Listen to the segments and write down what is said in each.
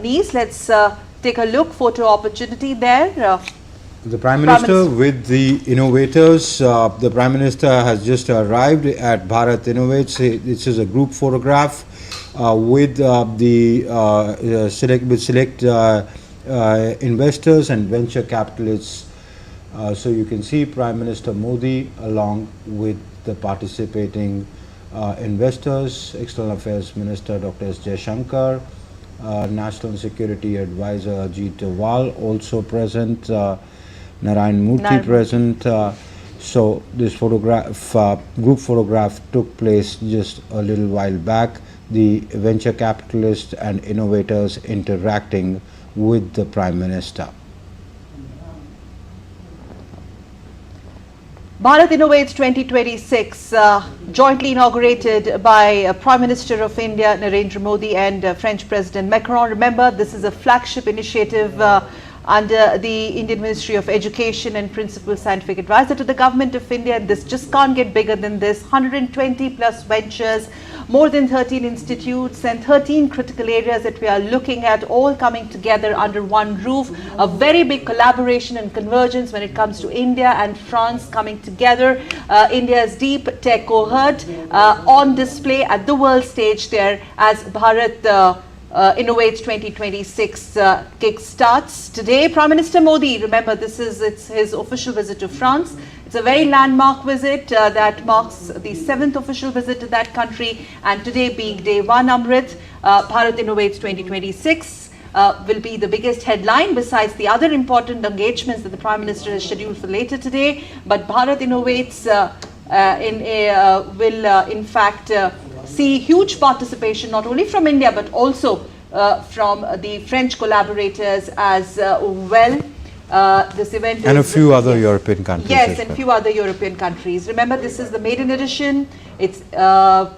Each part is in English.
Nice. Let's take a look. Photo opportunity there. The Prime Minister with the innovators. The Prime Minister has just arrived at Bharat Innovates. This is a group photograph with select investors and venture capitalists. So you can see Prime Minister Modi along with the participating investors, External Affairs Minister Dr. S. Jaishankar, National Security Advisor Ajit Doval also present, Narendra present. So this photograph, group photograph took place just a little while back. The venture capitalists and innovators interacting with the Prime Minister. Bharat Innovates 2026, jointly inaugurated by Prime Minister of India Narendra Modi and French President Macron. Remember, this is a flagship initiative under the Indian Ministry of Education and Principal Scientific Advisor to the Government of India. And this just can't get bigger than this. 120 plus ventures, more than 13 institutes and 13 critical areas that we are looking at, all coming together under one roof. A very big collaboration and convergence when it comes to India and France coming together. India's deep tech cohort on display at the world stage there as Bharat Innovates 2026 kick-starts today. Prime Minister Modi, remember it's his official visit to France. It's a very landmark visit that marks the 7th official visit to that country, and today being day one, Amrit, Bharat Innovates 2026 will be the biggest headline besides the other important engagements that the Prime Minister has scheduled for later today. But Bharat Innovates will in fact see huge participation not only from India but also from the French collaborators as well. This event and a few other European countries. Yes, and a few other European countries. Remember, this is the maiden edition. It's a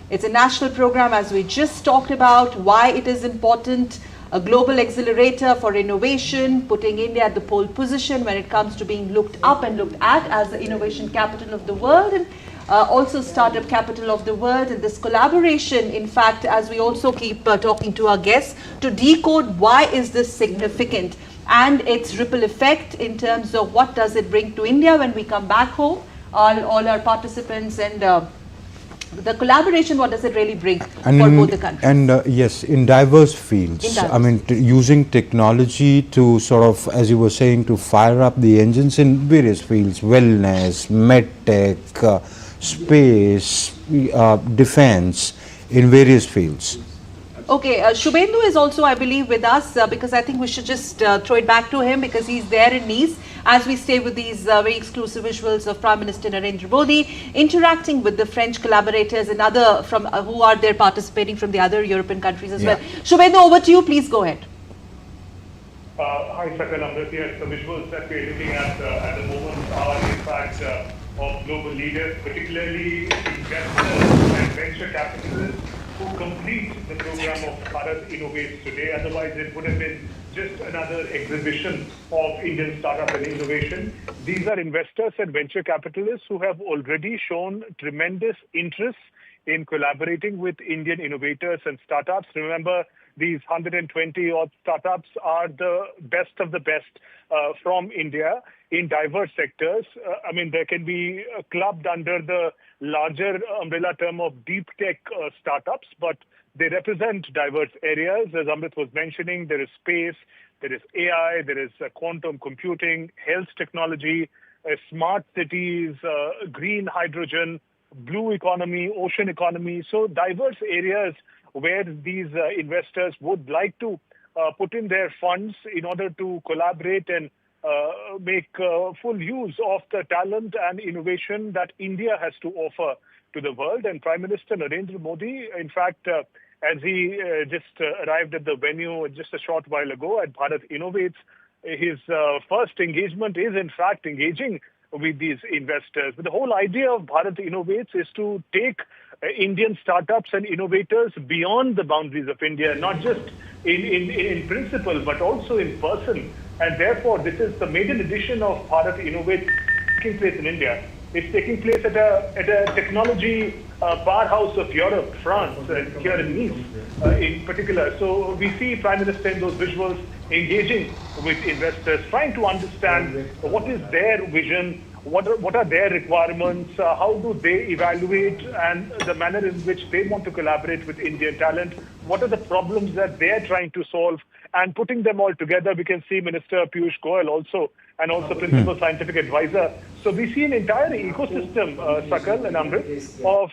national program, as we just talked about, why it is important. A global accelerator for innovation, putting India at the pole position when it comes to being looked up and looked at as the innovation capital of the world, and also startup capital of the world. And this collaboration, in fact, as we also keep talking to our guests, to decode why is this significant and its ripple effect in terms of what does it bring to India when we come back home, all our participants, and the collaboration, what does it really bring for both the countries? And yes, in diverse fields. I mean, using technology to sort of, as you were saying, to fire up the engines in various fields: wellness, medtech, space, defense, in various fields. Okay, Shubhendu is also, I believe, with us because I think we should just throw it back to him because he's there in Nice as we stay with these very exclusive visuals of Prime Minister Narendra Modi interacting with the French collaborators and other from who are there participating from the other European countries as well. Shubhendu, over to you. Please go ahead. Hi, Sakal Amrit. Yes, the visuals that we're looking at the moment are in fact of global leaders, particularly investors and venture capitalists who complete the program of Bharat Innovates today. Otherwise, it would have been just another exhibition of Indian startup and innovation. These are investors and venture capitalists who have already shown tremendous interest in collaborating with Indian innovators and startups. Remember, these 120 odd startups are the best of the best from India in diverse sectors. I mean, they can be clubbed under the larger umbrella term of deep tech startups, but they represent diverse areas. As Amrit was mentioning, there is space, there is AI, there is quantum computing, health technology, smart cities, green hydrogen, blue economy, ocean economy. So diverse areas where these investors would like to put in their funds in order to collaborate and make full use of the talent and innovation that India has to offer to the world. And Prime Minister Narendra Modi, in fact, as he just arrived at the venue just a short while ago at Bharat Innovates, his first engagement is in fact engaging with these investors. But the whole idea of Bharat Innovates is to take Indian startups and innovators beyond the boundaries of India, not just in principle, but also in person. And therefore, this is the maiden edition of Bharat Innovates taking place in India. It's taking place at a technology powerhouse of Europe, France, here in Nice in particular. So we see Prime Minister in those visuals engaging with investors, trying to understand what is their vision, what are their requirements, how do they evaluate, and the manner in which they want to collaborate with Indian talent, what are the problems that they're trying to solve, and putting them all together. We can see Minister Piyush Goyal also, and also Principal Scientific Advisor. So we see an entire ecosystem, Sakal and Amrit, of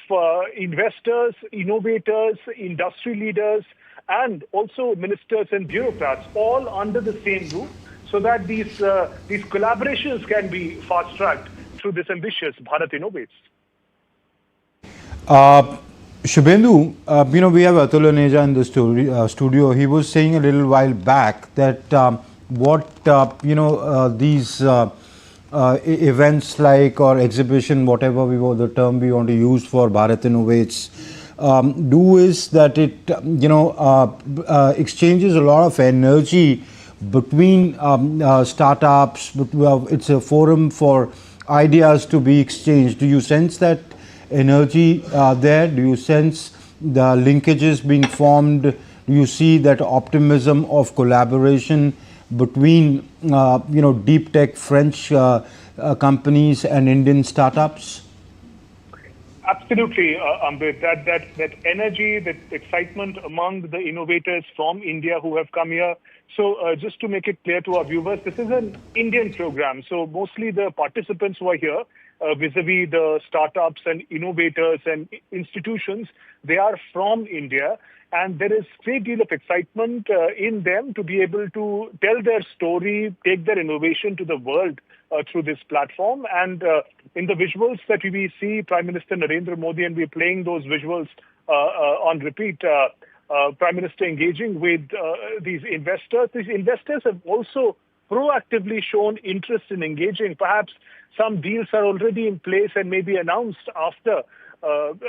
investors, innovators, industry leaders, and also ministers and bureaucrats, all under the same roof, so that these collaborations can be fast-tracked through this ambitious Bharat Innovates. Shubhendu, we have Atul Aneja in the studio. He was saying a little while back that these events like, or exhibition, whatever the term we want to use for Bharat Innovates, do is that it exchanges a lot of energy between startups. It's a forum for ideas to be exchanged. Do you sense that energy there? Do you sense the linkages being formed? Do you see that optimism of collaboration between deep tech French companies and Indian startups? Absolutely, Ambit. That energy, that excitement among the innovators from India who have come here. So just to make it clear to our viewers, this is an Indian program. So mostly the participants who are here, vis-a-vis the startups and innovators and institutions, they are from India. And there is a great deal of excitement in them to be able to tell their story, take their innovation to the world through this platform. And in the visuals that we see Prime Minister Narendra Modi, and we're playing those visuals on repeat, Prime Minister engaging with these investors. These investors have also proactively shown interest in engaging. Perhaps some deals are already in place and may be announced after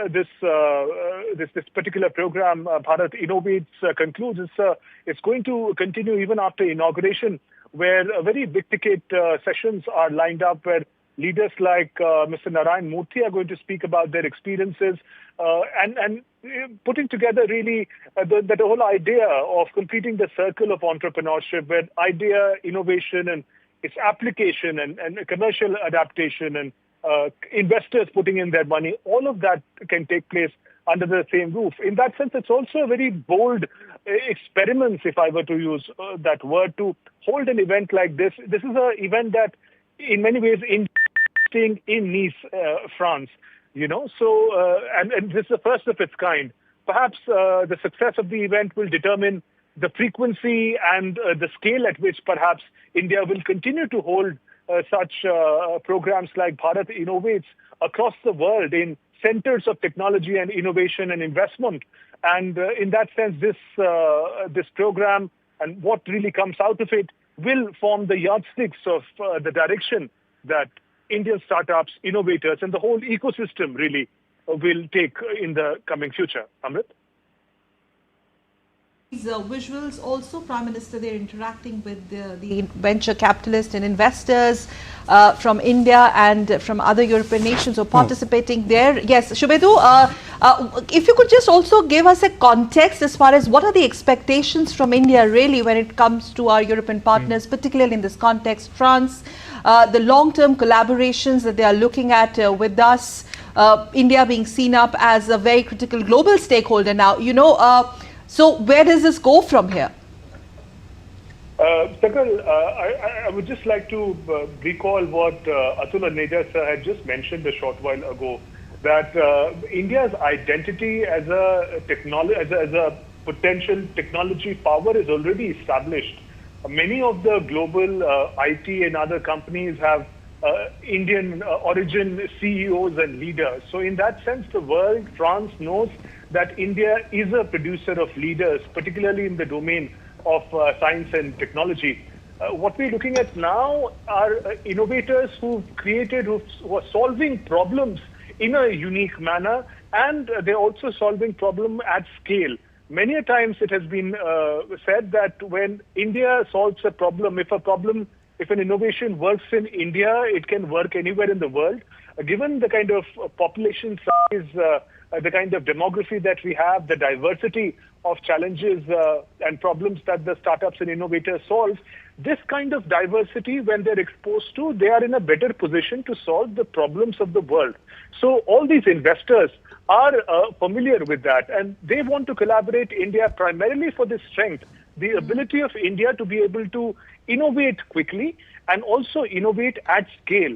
this particular program, Bharat Innovates, concludes. It's going to continue even after inauguration, where very big-ticket sessions are lined up, where leaders like Mr. Narayan Murthy are going to speak about their experiences and putting together really the whole idea of completing the circle of entrepreneurship, where idea, innovation, and its application and commercial adaptation and investors putting in their money, all of that can take place under the same roof. In that sense, it's also a very bold experiment, if I were to use that word, to hold an event like this. This is an event that, in many ways, interesting in Nice, France. So and this is the first of its kind. Perhaps the success of the event will determine the frequency and the scale at which perhaps India will continue to hold such programs like Bharat Innovates across the world in centers of technology and innovation and investment. And in that sense, this program and what really comes out of it will form the yardsticks of the direction that Indian startups, innovators, and the whole ecosystem really will take in the coming future. Amrit? These visuals also, Prime Minister, they're interacting with the venture capitalists and investors from India and from other European nations who are participating there. Yes, Shubhendu, if you could just also give us a context as far as what are the expectations from India really when it comes to our European partners, particularly in this context, France, the long-term collaborations that they are looking at with us, India being seen up as a very critical global stakeholder now, so where does this go from here? Sakal, I would just like to recall what Atul Aneja sir had just mentioned a short while ago, that India's identity as a potential technology power is already established. Many of the global IT and other companies have Indian origin CEOs and leaders. So in that sense, the world, France knows that India is a producer of leaders, particularly in the domain of science and technology. What we're looking at now are innovators who are solving problems in a unique manner, and they're also solving problem at scale. Many a times it has been said that when India solves a problem, if a problem if an innovation works in India, it can work anywhere in the world. Given the kind of population size, the kind of demography that we have, the diversity of challenges and problems that the startups and innovators solve, this kind of diversity, when they're exposed to, they are in a better position to solve the problems of the world. So all these investors are familiar with that, and they want to collaborate India primarily for this strength, the ability of India to be able to innovate quickly and also innovate at scale.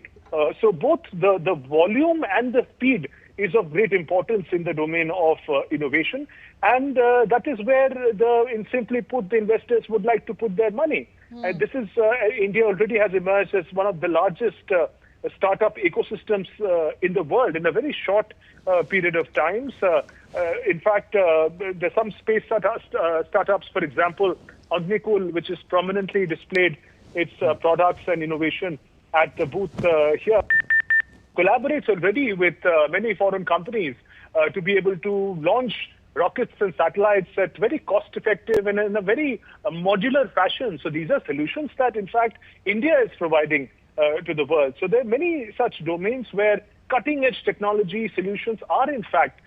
So both the volume and the speed is of great importance in the domain of innovation, and that is where, simply put, the investors would like to put their money. This is India already has emerged as one of the largest startup ecosystems in the world in a very short period of time. In fact, there's some space startups, for example, Agnikul, which is prominently displayed its products and innovation at the booth here, collaborates already with many foreign companies to be able to launch rockets and satellites at very cost-effective and in a very modular fashion. So these are solutions that, in fact, India is providing to the world. So there are many such domains where cutting-edge technology solutions are, in fact,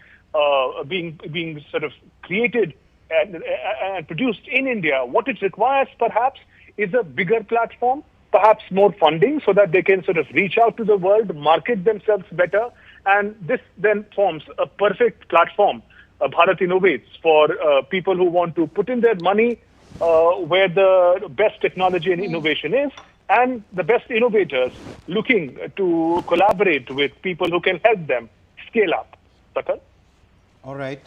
being sort of created and produced in India. What it requires, perhaps, is a bigger platform, perhaps more funding, so that they can sort of reach out to the world, market themselves better, and this then forms a perfect platform, Bharat Innovates, for people who want to put in their money where the best technology and innovation is, and the best innovators looking to collaborate with people who can help them scale up. Sakal? All right.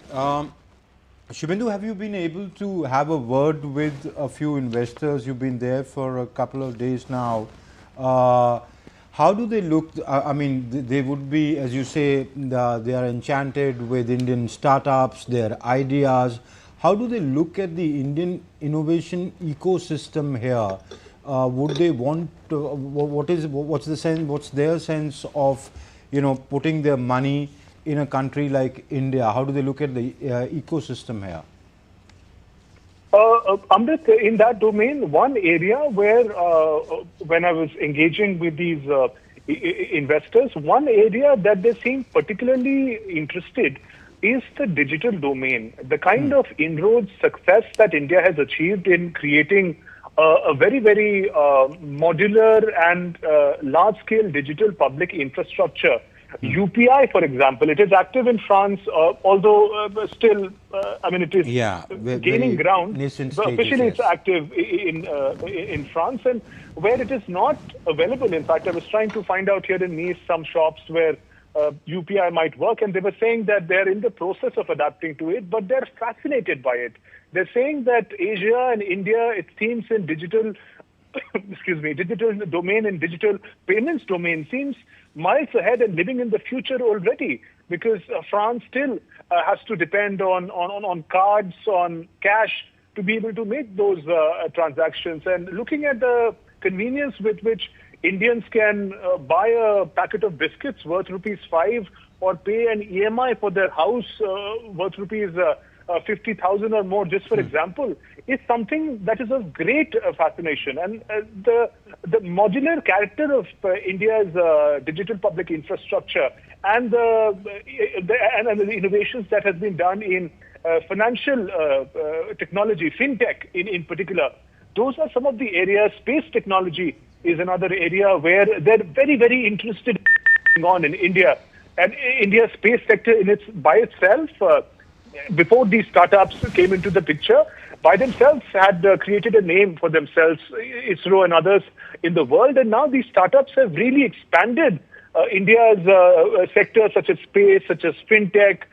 Shubhendu, have you been able to have a word with a few investors? You've been there for a couple of days now. How do they look? I mean, they would be, as you say, they are enchanted with Indian startups, their ideas. How do they look at the Indian innovation ecosystem here? Would they want to, what's their sense of, putting their money in a country like India? How do they look at the ecosystem here? Amrit, in that domain, one area where, when I was engaging with these investors, one area that they seem particularly interested is the digital domain. The kind of inroads success that India has achieved in creating a very, very modular and large-scale digital public infrastructure. UPI, for example, it is active in France, although still, it is gaining ground. Officially, it's active in France, and where it is not available. In fact, I was trying to find out here in Nice some shops where UPI might work, and they were saying that they're in the process of adapting to it, but they're fascinated by it. They're saying that Asia and India, it seems, in digital, digital domain and digital payments domain seems miles ahead and living in the future already, because France still has to depend on cards, on cash to be able to make those transactions. And looking at the convenience with which Indians can buy a packet of biscuits worth ₹5 or pay an EMI for their house worth ₹50,000 or more, just for example, is something that is of great fascination. And the modular character of India's digital public infrastructure and the innovations that has been done in financial technology, fintech in particular, those are some of the areas. Space technology is another area where they're very, very interested in India. And India's space sector by itself, before these startups came into the picture, by themselves had created a name for themselves, ISRO and others in the world. And now these startups have really expanded India's sectors such as space, such as fintech,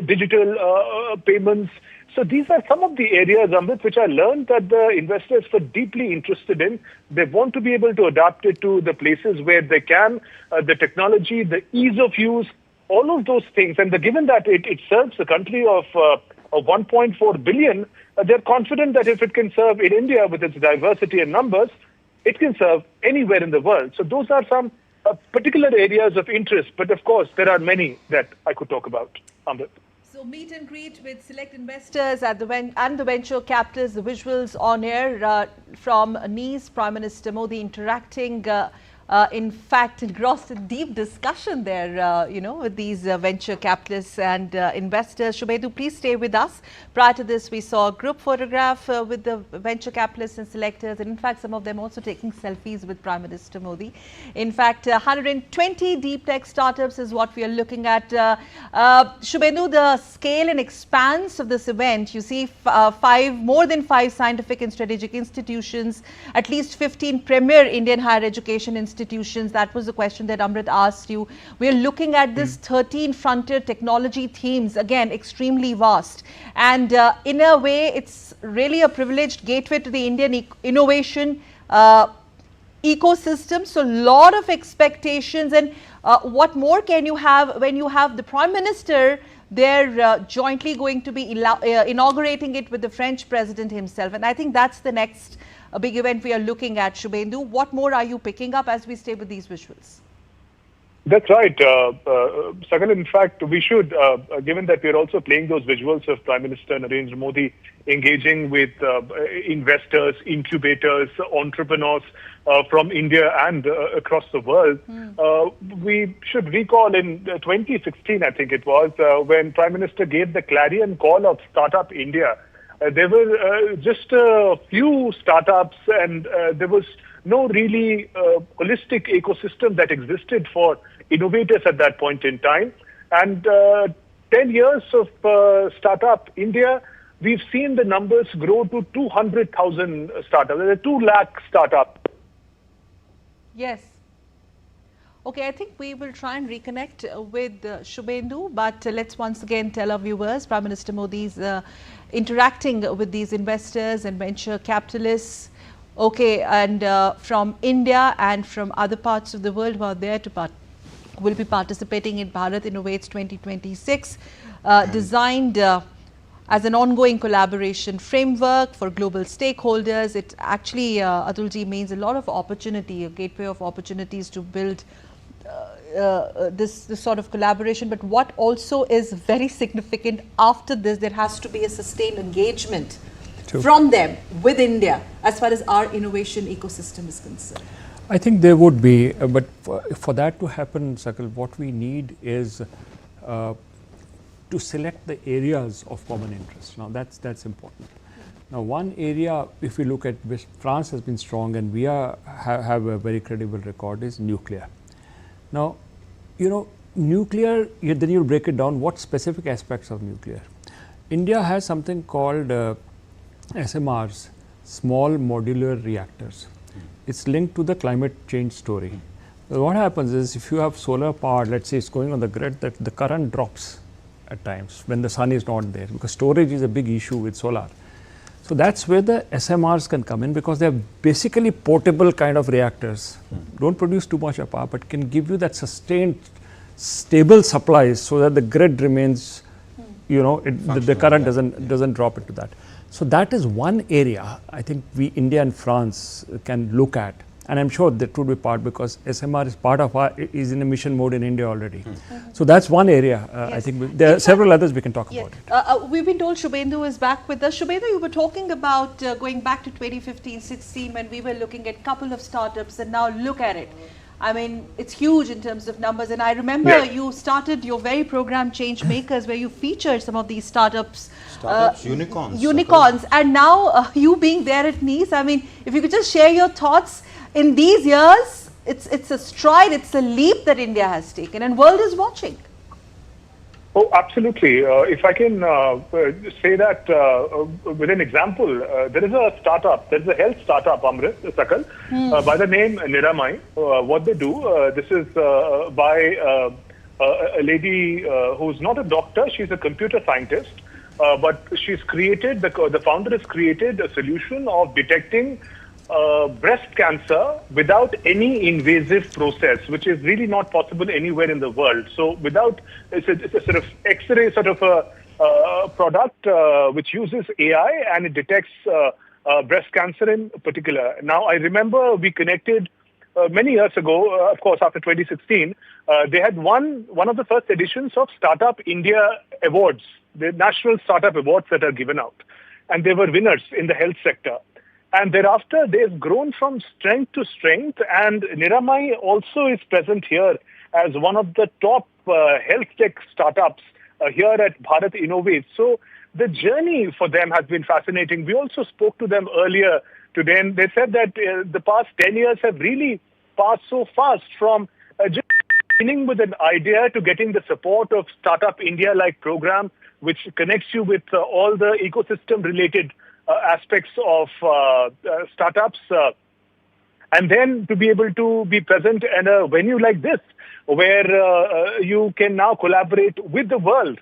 digital payments. So these are some of the areas, Amrit, which I learned that the investors were deeply interested in. They want to be able to adapt it to the places where they can, the technology, the ease of use, all of those things. And given that it serves a country of 1.4 billion, they're confident that if it can serve in India with its diversity and numbers, it can serve anywhere in the world. So those are some particular areas of interest. But of course, there are many that I could talk about, Amrit. So meet and greet with select investors at and the venture capitalists, the visuals on air from Nice, Prime Minister Modi interacting, in fact, engrossed in deep discussion there, with these venture capitalists and investors. Shubhendu, please stay with us. Prior to this, we saw a group photograph with the venture capitalists and selectors, and in fact, some of them also taking selfies with Prime Minister Modi. In fact, 120 deep tech startups is what we are looking at. Shubhendu, the scale and expanse of this event, you see more than five scientific and strategic institutions, at least 15 premier Indian higher education institutions. That was the question that Amrit asked you. We're looking at this 13 frontier technology themes, again, extremely vast. And in a way, it's really a privileged gateway to the Indian innovation ecosystem. So a lot of expectations. And what more can you have when you have the Prime Minister there jointly going to be inaugurating it with the French President himself? And I think that's the next big event we are looking at. Shubhendu, what more are you picking up as we stay with these visuals? That's right, Sakal. In fact, we should, given that we're also playing those visuals of Prime Minister Narendra Modi engaging with investors, incubators, entrepreneurs from India and across the world. We should recall in 2016, I think it was, when Prime Minister gave the clarion call of Startup India. There were just a few startups, and there was no really holistic ecosystem that existed for innovators at that point in time. And 10 years of Startup India, we've seen the numbers grow to 200,000 startups. There are 2 lakh startups. Yes. Okay, I think we will try and reconnect with Shubhendu, but let's once again tell our viewers, Prime Minister Modi is interacting with these investors and venture capitalists, okay, and from India and from other parts of the world who are there to will be participating in Bharat Innovates 2026, designed as an ongoing collaboration framework for global stakeholders. It actually, Atulji, means a lot of opportunity, a gateway of opportunities to build this sort of collaboration. But what also is very significant after this, there has to be a sustained engagement from them with India as far as our innovation ecosystem is concerned. I think there would be, but for that to happen, Sakal, what we need is to select the areas of common interest. Now that's important. Now one area, if we look at which France has been strong and we have a very credible record, is nuclear. Now, nuclear, then you break it down, what specific aspects of nuclear. India has something called SMRs, small modular reactors. It's linked to the climate change story. What happens is, if you have solar power, let's say it's going on the grid, that the current drops at times when the sun is not there, because storage is a big issue with solar. So that's where the SMRs can come in, because they're basically portable kind of reactors. Don't produce too much of power, but can give you that sustained, stable supplies so that the grid remains, the current doesn't drop into that. So that is one area I think we, India and France, can look at. And I'm sure that would be part, because SMR is part of is in a mission mode in India already. So that's one area. Yes. I think there are several others we can talk about it. We've been told Shubhendu is back with us. Shubhendu, you were talking about going back to 2015-16 when we were looking at a couple of startups, and now look at it. I mean, it's huge in terms of numbers. And I remember you started your very program Change Makers, where you featured some of these startups. Unicorns. And now you being there at Nice, I mean, if you could just share your thoughts. In these years, it's a stride, it's a leap that India has taken, and world is watching. Oh, absolutely. If I can say that with an example, there is a startup, there is a health startup, Amrit, Sakal, by the name Niramai. What they do, this is by a lady who's not a doctor, she's a computer scientist, but she's created, the founder has created a solution of detecting breast cancer without any invasive process, which is really not possible anywhere in the world. So without, it's a sort of X-ray sort of a product which uses AI, and it detects breast cancer in particular. Now, I remember we connected many years ago, of course, after 2016, they had won one of the first editions of Startup India Awards. the national startup awards that are given out. And they were winners in the health sector. And thereafter, they've grown from strength to strength. And Niramai also is present here as one of the top health tech startups here at Bharat Innovates. So the journey for them has been fascinating. We also spoke to them earlier today, and they said that the past 10 years have really passed so fast from just beginning with an idea to getting the support of Startup India-like program, which connects you with all the ecosystem-related aspects of startups, and then to be able to be present in a venue like this, where you can now collaborate with the world.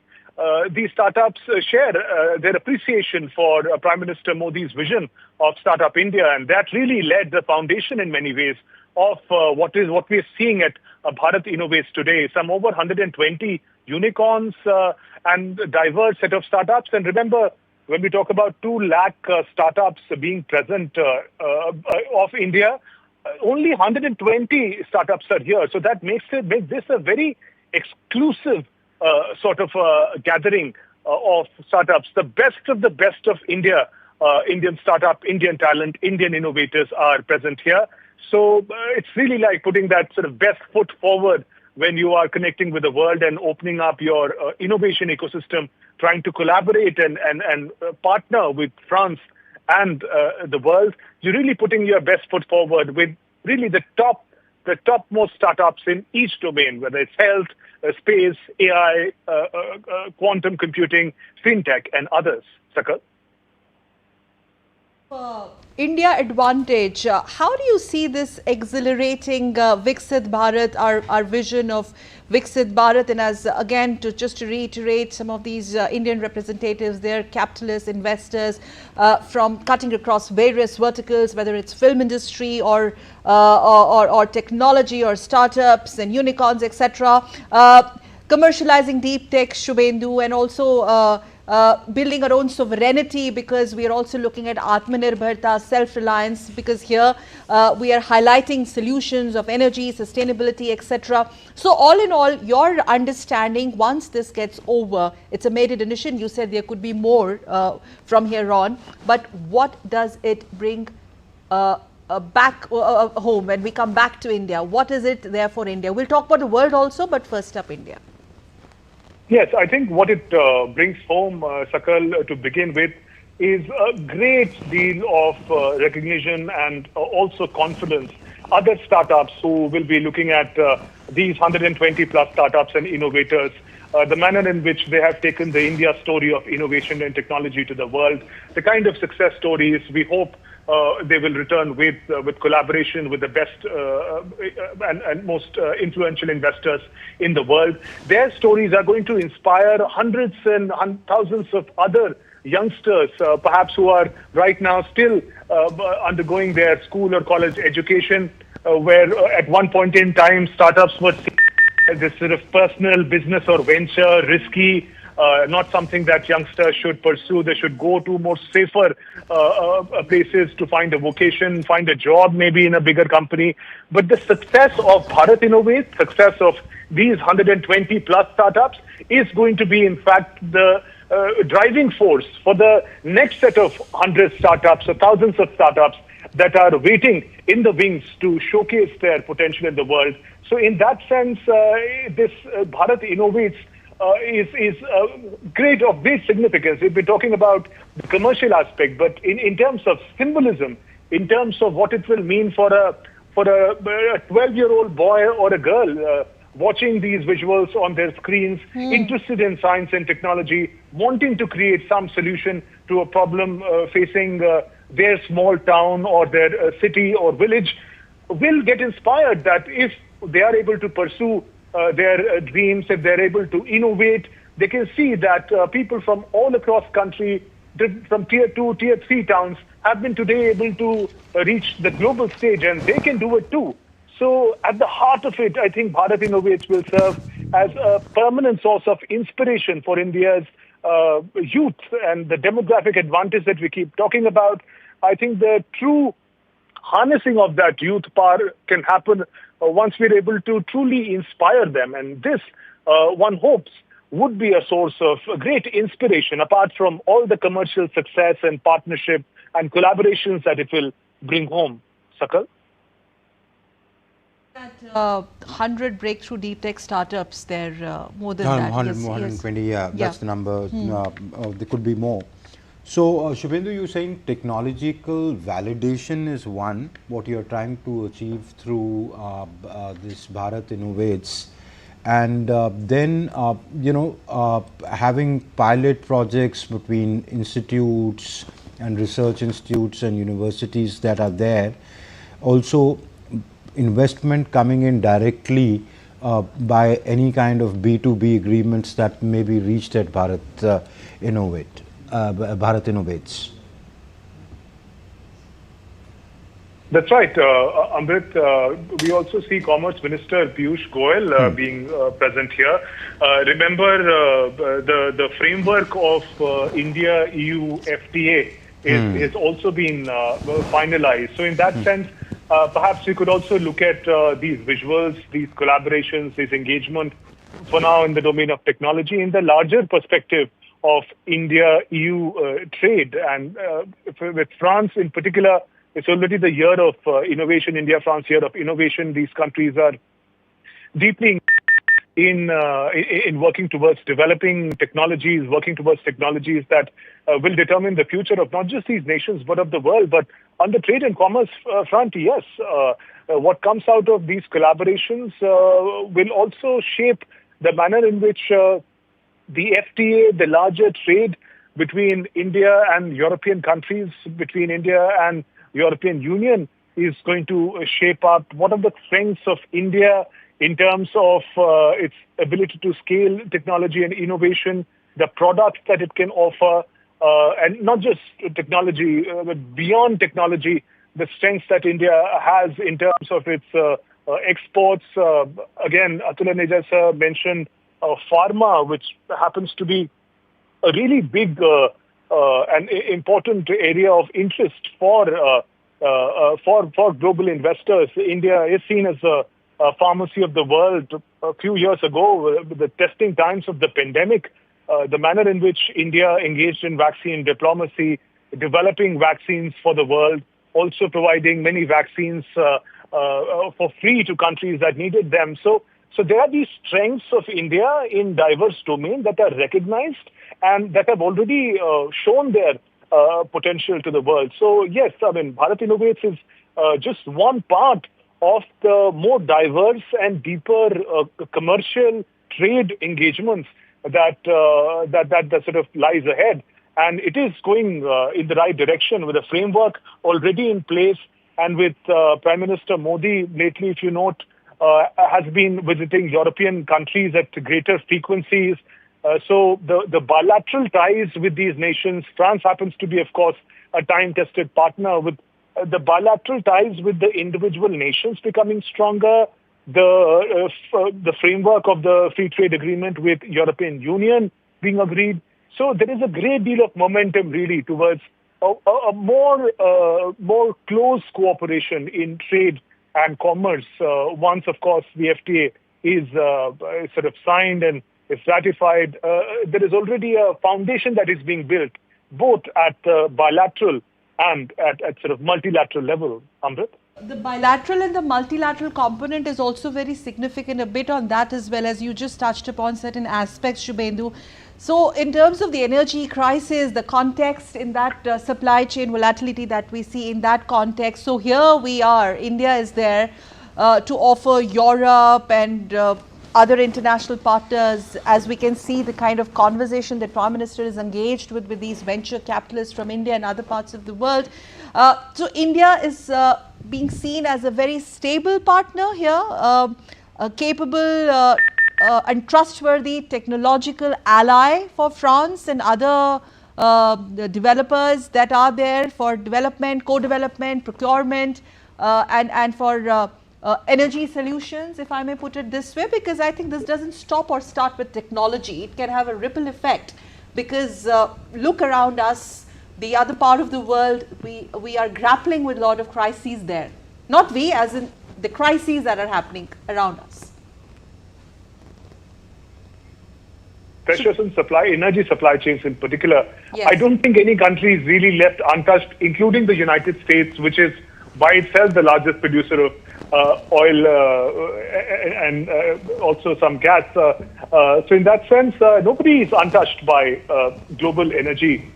These startups share their appreciation for Prime Minister Modi's vision of Startup India, and that really led the foundation in many ways of what we're seeing at Bharat Innovates today. Some over 120 unicorns and a diverse set of startups. And remember, when we talk about 2 lakh startups being present of India, only 120 startups are here. So that makes this a very exclusive sort of gathering of startups. The best of India, Indian startup, Indian talent, Indian innovators are present here. So it's really like putting that sort of best foot forward when you are connecting with the world and opening up your innovation ecosystem, trying to collaborate and partner with France and the world. You're really putting your best foot forward with really the topmost startups in each domain, whether it's health, space, AI, quantum computing, fintech, and others. Sakal? India advantage, how do you see this accelerating Viksit Bharat, our vision of Viksit Bharat? And as again, just to reiterate, some of these Indian representatives, they're capitalists, investors from cutting across various verticals, whether it's film industry or technology or startups and unicorns, etc. Commercializing deep tech, Shubhendu, and also building our own sovereignty, because we are also looking at Atmanirbharta, self-reliance, because here we are highlighting solutions of energy, sustainability, etc. So all in all, your understanding, once this gets over, it's a maiden edition, you said there could be more from here on, but what does it bring back home when we come back to India? What is it there for India? We'll talk about the world also, but first up, India. Yes, I think what it brings home, Sakal, to begin with, is a great deal of recognition and also confidence. Other startups who will be looking at these 120 plus startups and innovators, the manner in which they have taken the India story of innovation and technology to the world, the kind of success stories we hope they will return with collaboration with the best and most influential investors in the world. Their stories are going to inspire hundreds and thousands of other youngsters, perhaps who are right now still undergoing their school or college education, where at one point in time startups were seen as this sort of personal business or venture, risky, not something that youngsters should pursue. They should go to more safer places to find a vocation, find a job maybe in a bigger company. But the success of Bharat Innovates, success of these 120 plus startups is going to be in fact the driving force for the next set of 100 startups or thousands of startups that are waiting in the wings to showcase their potential in the world. So in that sense, this Bharat Innovates is great, of great significance. We've been talking about the commercial aspect, but in terms of symbolism, in terms of what it will mean for a 12-year-old boy or a girl watching these visuals on their screens, interested in science and technology, wanting to create some solution to a problem facing their small town or their city or village, will get inspired that if they are able to pursue their dreams, if they're able to innovate, they can see that people from all across country, from tier 2, tier 3 towns, have been today able to reach the global stage, and they can do it too. So at the heart of it, I think Bharat Innovates will serve as a permanent source of inspiration for India's youth and the demographic advantage that we keep talking about. I think the true harnessing of that youth power can happen once we're able to truly inspire them. And this, one hopes, would be a source of great inspiration, apart from all the commercial success and partnership and collaborations that it will bring home. Sakal? 100 breakthrough deep tech startups there, more than No, that. 100, Yes, yes. 120, yeah, Yeah. that's the number. There could be more. So, Shubhendu, you're saying technological validation is one, what you're trying to achieve through this Bharat Innovates. And then, having pilot projects between institutes and research institutes and universities that are there. Also, investment coming in directly by any kind of B2B agreements that may be reached at Bharat Innovates. That's right, Amrit. We also see Commerce Minister Piyush Goyal being present here. Remember, the framework of India-EU FTA is also been finalized. So in that sense, perhaps we could also look at these visuals, these collaborations, this engagement for now in the domain of technology in the larger perspective of India-EU trade. And with France in particular, it's already the year of innovation, India-France year of innovation. These countries are deeply in working towards developing technologies, working towards technologies that will determine the future of not just these nations, but of the world. But on the trade and commerce front, yes, what comes out of these collaborations will also shape the manner in which the FTA, the larger trade between India and European countries, between India and European Union, is going to shape up. What are the strengths of India in terms of its ability to scale technology and innovation, the products that it can offer, and not just technology, but beyond technology, the strengths that India has in terms of its exports. Again, Atula Neja mentioned pharma, which happens to be a really big and important area of interest for global investors. India is seen as a pharmacy of the world. A few years ago, with the testing times of the pandemic, the manner in which India engaged in vaccine diplomacy, developing vaccines for the world, also providing many vaccines for free to countries that needed them. So there are these strengths of India in diverse domains that are recognized and that have already shown their potential to the world. So yes, I mean, Bharat Innovates is just one part of the more diverse and deeper commercial trade engagements that sort of lies ahead. And it is going in the right direction with a framework already in place, and with Prime Minister Modi lately, if you note, has been visiting European countries at greater frequencies. So the bilateral ties with these nations, France happens to be, of course, a time-tested partner, with the bilateral ties with the individual nations becoming stronger, the framework of the free trade agreement with European Union being agreed. So there is a great deal of momentum really towards a more close cooperation in trade and commerce. Once, of course, the FTA is sort of signed and is ratified, there is already a foundation that is being built, both at bilateral and at sort of multilateral level. Amrit? The bilateral and the multilateral component is also very significant. A bit on that as well, as you just touched upon certain aspects, Shubhendu. So in terms of the energy crisis, the context in that supply chain volatility that we see in that context. So here we are, India is there to offer Europe and other international partners, as we can see the kind of conversation that Prime Minister is engaged with these venture capitalists from India and other parts of the world. So India is being seen as a very stable partner here, a capable and trustworthy technological ally for France and other the developers that are there for development, co-development, procurement, and for energy solutions, if I may put it this way, because I think this doesn't stop or start with technology. It can have a ripple effect, because look around us, the other part of the world, we are grappling with a lot of crises there. Not we, as in the crises that are happening around us. pressures on energy supply chains in particular, Yes. I don't think any country is really left untouched, including the United States, which is by itself the largest producer of oil and also some gas. So in that sense, nobody is untouched by global energy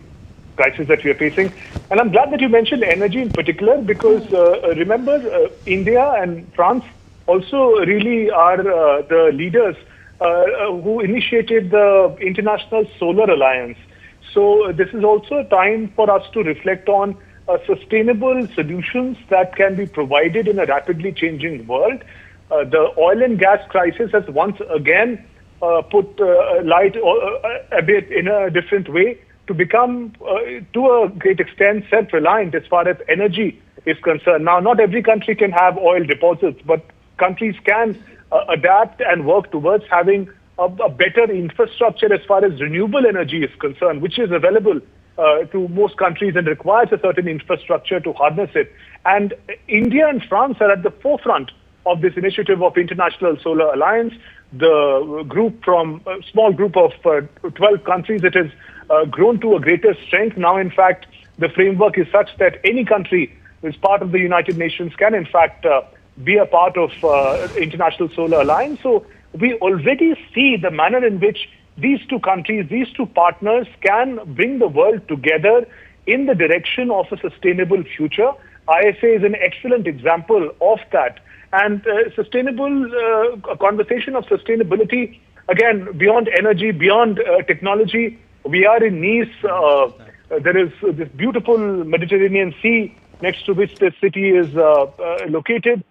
crisis that we are facing. And I'm glad that you mentioned energy in particular, because remember, India and France also really are the leaders who initiated the International Solar Alliance. So this is also a time for us to reflect on sustainable solutions that can be provided in a rapidly changing world. The oil and gas crisis has once again put light a bit in a different way to become, to a great extent, self-reliant as far as energy is concerned. Now, not every country can have oil deposits, but countries can adapt and work towards having a better infrastructure as far as renewable energy is concerned, which is available to most countries and requires a certain infrastructure to harness it. And India and France are at the forefront of this initiative of International Solar Alliance. The group from a small group of 12 countries, it has grown to a greater strength. Now, in fact, the framework is such that any country who is part of the United Nations can, in fact, be a part of International Solar Alliance. So we already see the manner in which these two countries, these two partners can bring the world together in the direction of a sustainable future. ISA is an excellent example of that. And a conversation of sustainability, again, beyond energy, beyond technology. We are in Nice. There is this beautiful Mediterranean Sea next to which the city is located.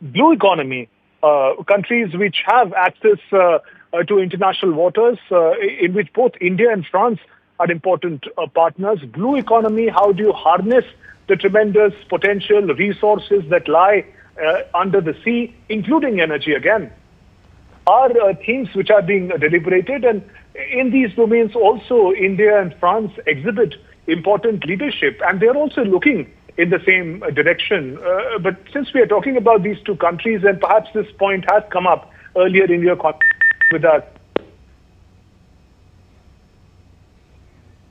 Blue economy, countries which have access to international waters, in which both India and France are important partners. Blue economy, how do you harness the tremendous potential resources that lie under the sea, including energy again, are themes which are being deliberated. And in these domains also, India and France exhibit important leadership, and they're also looking in the same direction. But since we are talking about these two countries, and perhaps this point has come up earlier in your conversation with us.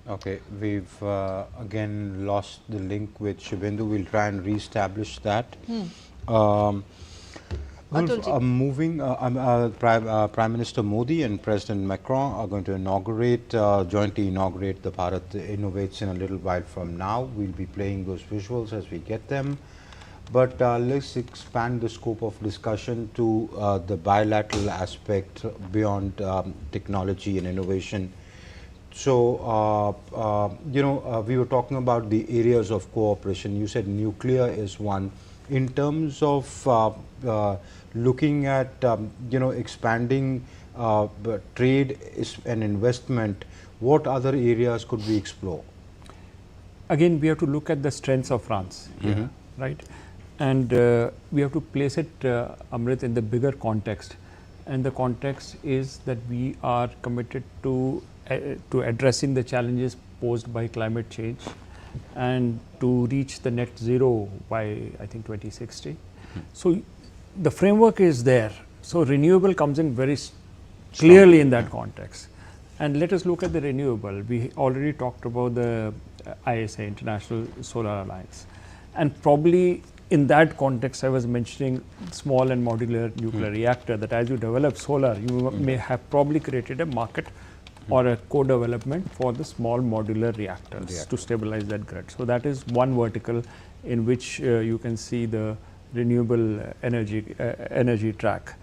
Okay, we've again lost the link with Shubhendu. We'll try and re-establish that. Moving, Prime Minister Modi and President Macron are going to jointly inaugurate the Bharat Innovates in a little while from now. We'll be playing those visuals as we get them. But let's expand the scope of discussion to the bilateral aspect beyond technology and innovation. So, we were talking about the areas of cooperation. You said nuclear is one. In terms of looking at, expanding trade and investment, what other areas could we explore? Again, we have to look at the strengths of France, right? And we have to place it, Amrit, in the bigger context. And the context is that we are committed to addressing the challenges posed by climate change and to reach the net zero by, I think, 2060. So the framework is there. So renewable comes in very clearly in that context. And let us look at the renewable. We already talked about the ISA, International Solar Alliance. And probably in that context, I was mentioning small and modular nuclear reactor, that as you develop solar, you may have probably created a market or a co-development for the small modular reactors to stabilize that grid. So that is one vertical in which you can see the renewable energy track.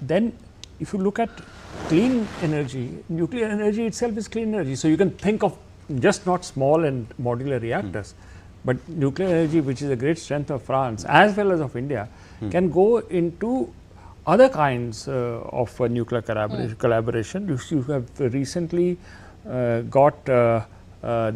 Then if you look at clean energy, nuclear energy itself is clean energy. So you can think of just not small and modular reactors, but nuclear energy, which is a great strength of France as well as of India, can go into other kinds of nuclear collaboration. You have recently got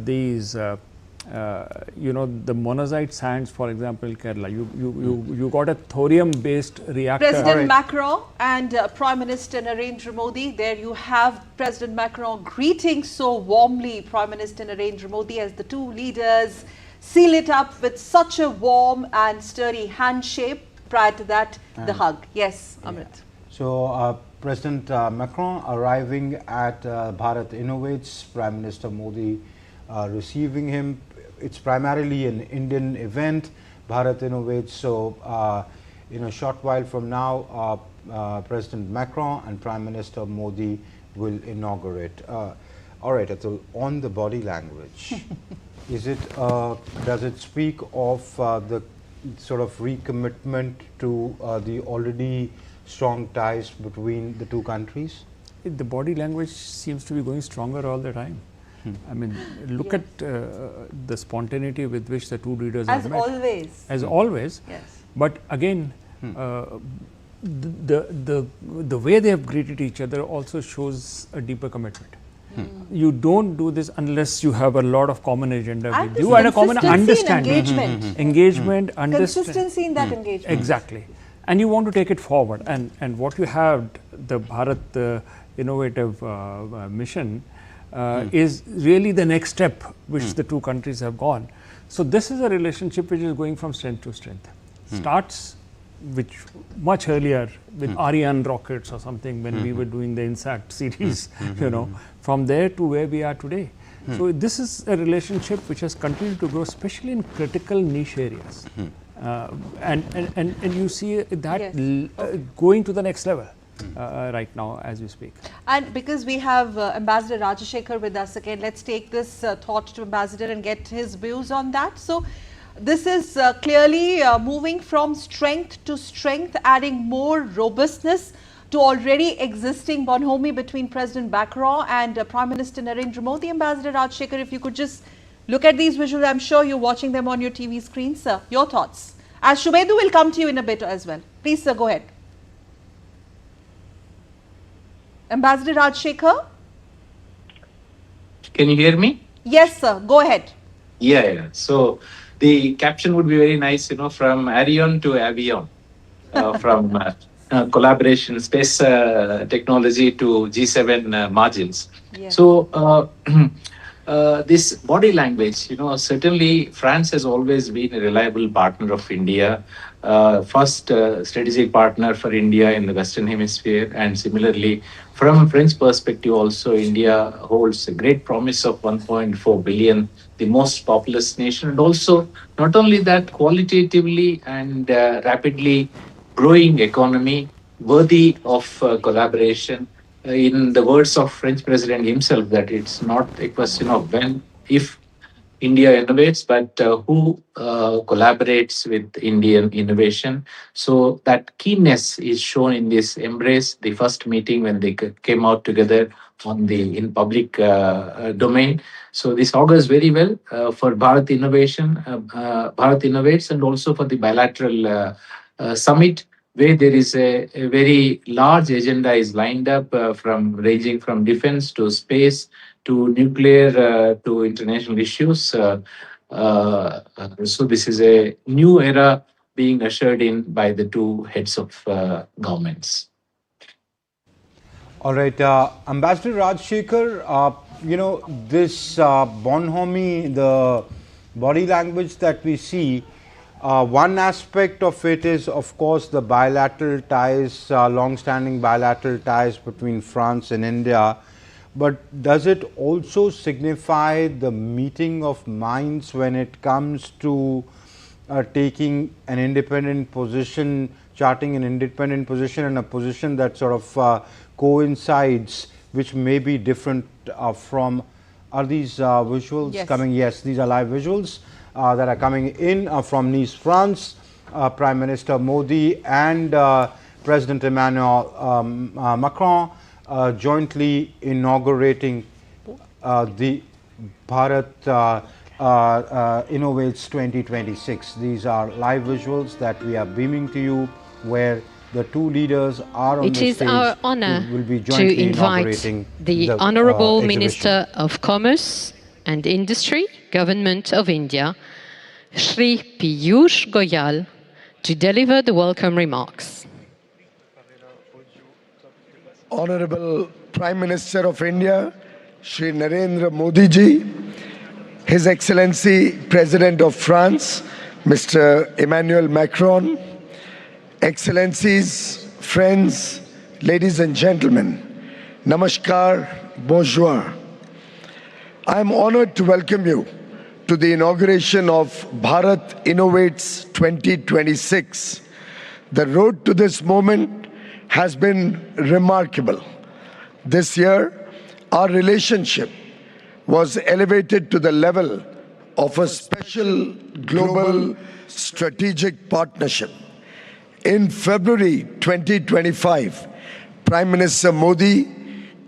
these, the monazite sands, for example, in Kerala. You got a thorium-based reactor. President Macron and Prime Minister Narendra Modi. There you have President Macron greeting so warmly Prime Minister Narendra Modi as the two leaders seal it up with such a warm and sturdy handshake. Prior to that, the hug. Yes, Amrit. So, President Macron arriving at Bharat Innovates, Prime Minister Modi receiving him. It's primarily an Indian event, Bharat Innovates. So, in a short while from now, President Macron and Prime Minister Modi will inaugurate. All right, Atul, on the body language, is it, does it speak of the sort of recommitment to the already strong ties between the two countries? The body language seems to be going stronger all the time. I mean, look at the spontaneity with which the two leaders have met. As always. As always. Yes. But again, the way they have greeted each other also shows a deeper commitment. You don't do this unless you have a lot of common agenda And with you and a common understanding. Engagement. Engagement, understanding. Consistency in that engagement. Exactly. And you want to take it forward. And what you have, the Bharat Innovative mission, is really the next step which the two countries have gone. So this is a relationship which is going from strength to strength. Starts which much earlier with Ariane rockets or something when we were doing the INSAT series, you know, from there to where we are today. So this is a relationship which has continued to grow, especially in critical niche areas. And you see that going to the next level right now as we speak. And because we have Ambassador Rajashekhar with us again, let's take this thought to Ambassador and get his views on that. So this is clearly moving from strength to strength, adding more robustness to already existing bonhomie between President Macron and Prime Minister Narendra Modi. Ambassador Rajashekhar, if you could just look at these visuals, I'm sure you're watching them on your TV screens, sir. Your thoughts. As Shubedu will come to you in a bit as well. Please, sir, go ahead. Ambassador Rajashekhar? Can you hear me? Yes, sir. Go ahead. Yeah. So the caption would be very nice, you know, from Arion to Avion, from collaboration, space technology to G7 margins. Yeah. So this body language, you know, certainly France has always been a reliable partner of India, first strategic partner for India in the Western Hemisphere, and similarly, from a French perspective also, India holds a great promise of 1.4 billion, the most populous nation, and also not only that, qualitatively and rapidly growing economy, worthy of collaboration. In the words of French President himself, that it's not a question of when, if India innovates, but who collaborates with Indian innovation. So that keenness is shown in this embrace, the first meeting when they came out together in public domain. So this augurs very well for Bharat Innovates, and also for the bilateral summit, where there is a very large agenda is lined up ranging from defense to space to nuclear to international issues. So this is a new era being ushered in by the two heads of governments. All right, Ambassador Rajashekhar, you know, this bonhomie, the body language that we see, one aspect of it is, of course, the bilateral ties, long-standing bilateral ties between France and India. But does it also signify the meeting of minds when it comes to taking an independent position, charting an independent position, and a position that sort of coincides, which may be different from, are these visuals coming? Yes, these are live visuals that are coming in from Nice, France. Prime Minister Modi and President Emmanuel Macron jointly inaugurating the Bharat Innovates 2026. These are live visuals that we are beaming to you, where the two leaders are on the stage. It is our honor to invite the Honorable Minister of Commerce and Industry, Government of India, Shri Piyush Goyal, to deliver the welcome remarks. Honorable Prime Minister of India, Shri Narendra Modi ji, His Excellency President of France, Mr. Emmanuel Macron, Excellencies, friends, ladies and gentlemen, namaskar, bonjour. I am honored to welcome you to the inauguration of Bharat Innovates 2026. The road to this moment has been remarkable. This year, our relationship was elevated to the level of a special global strategic partnership. In February 2025, Prime Minister Modi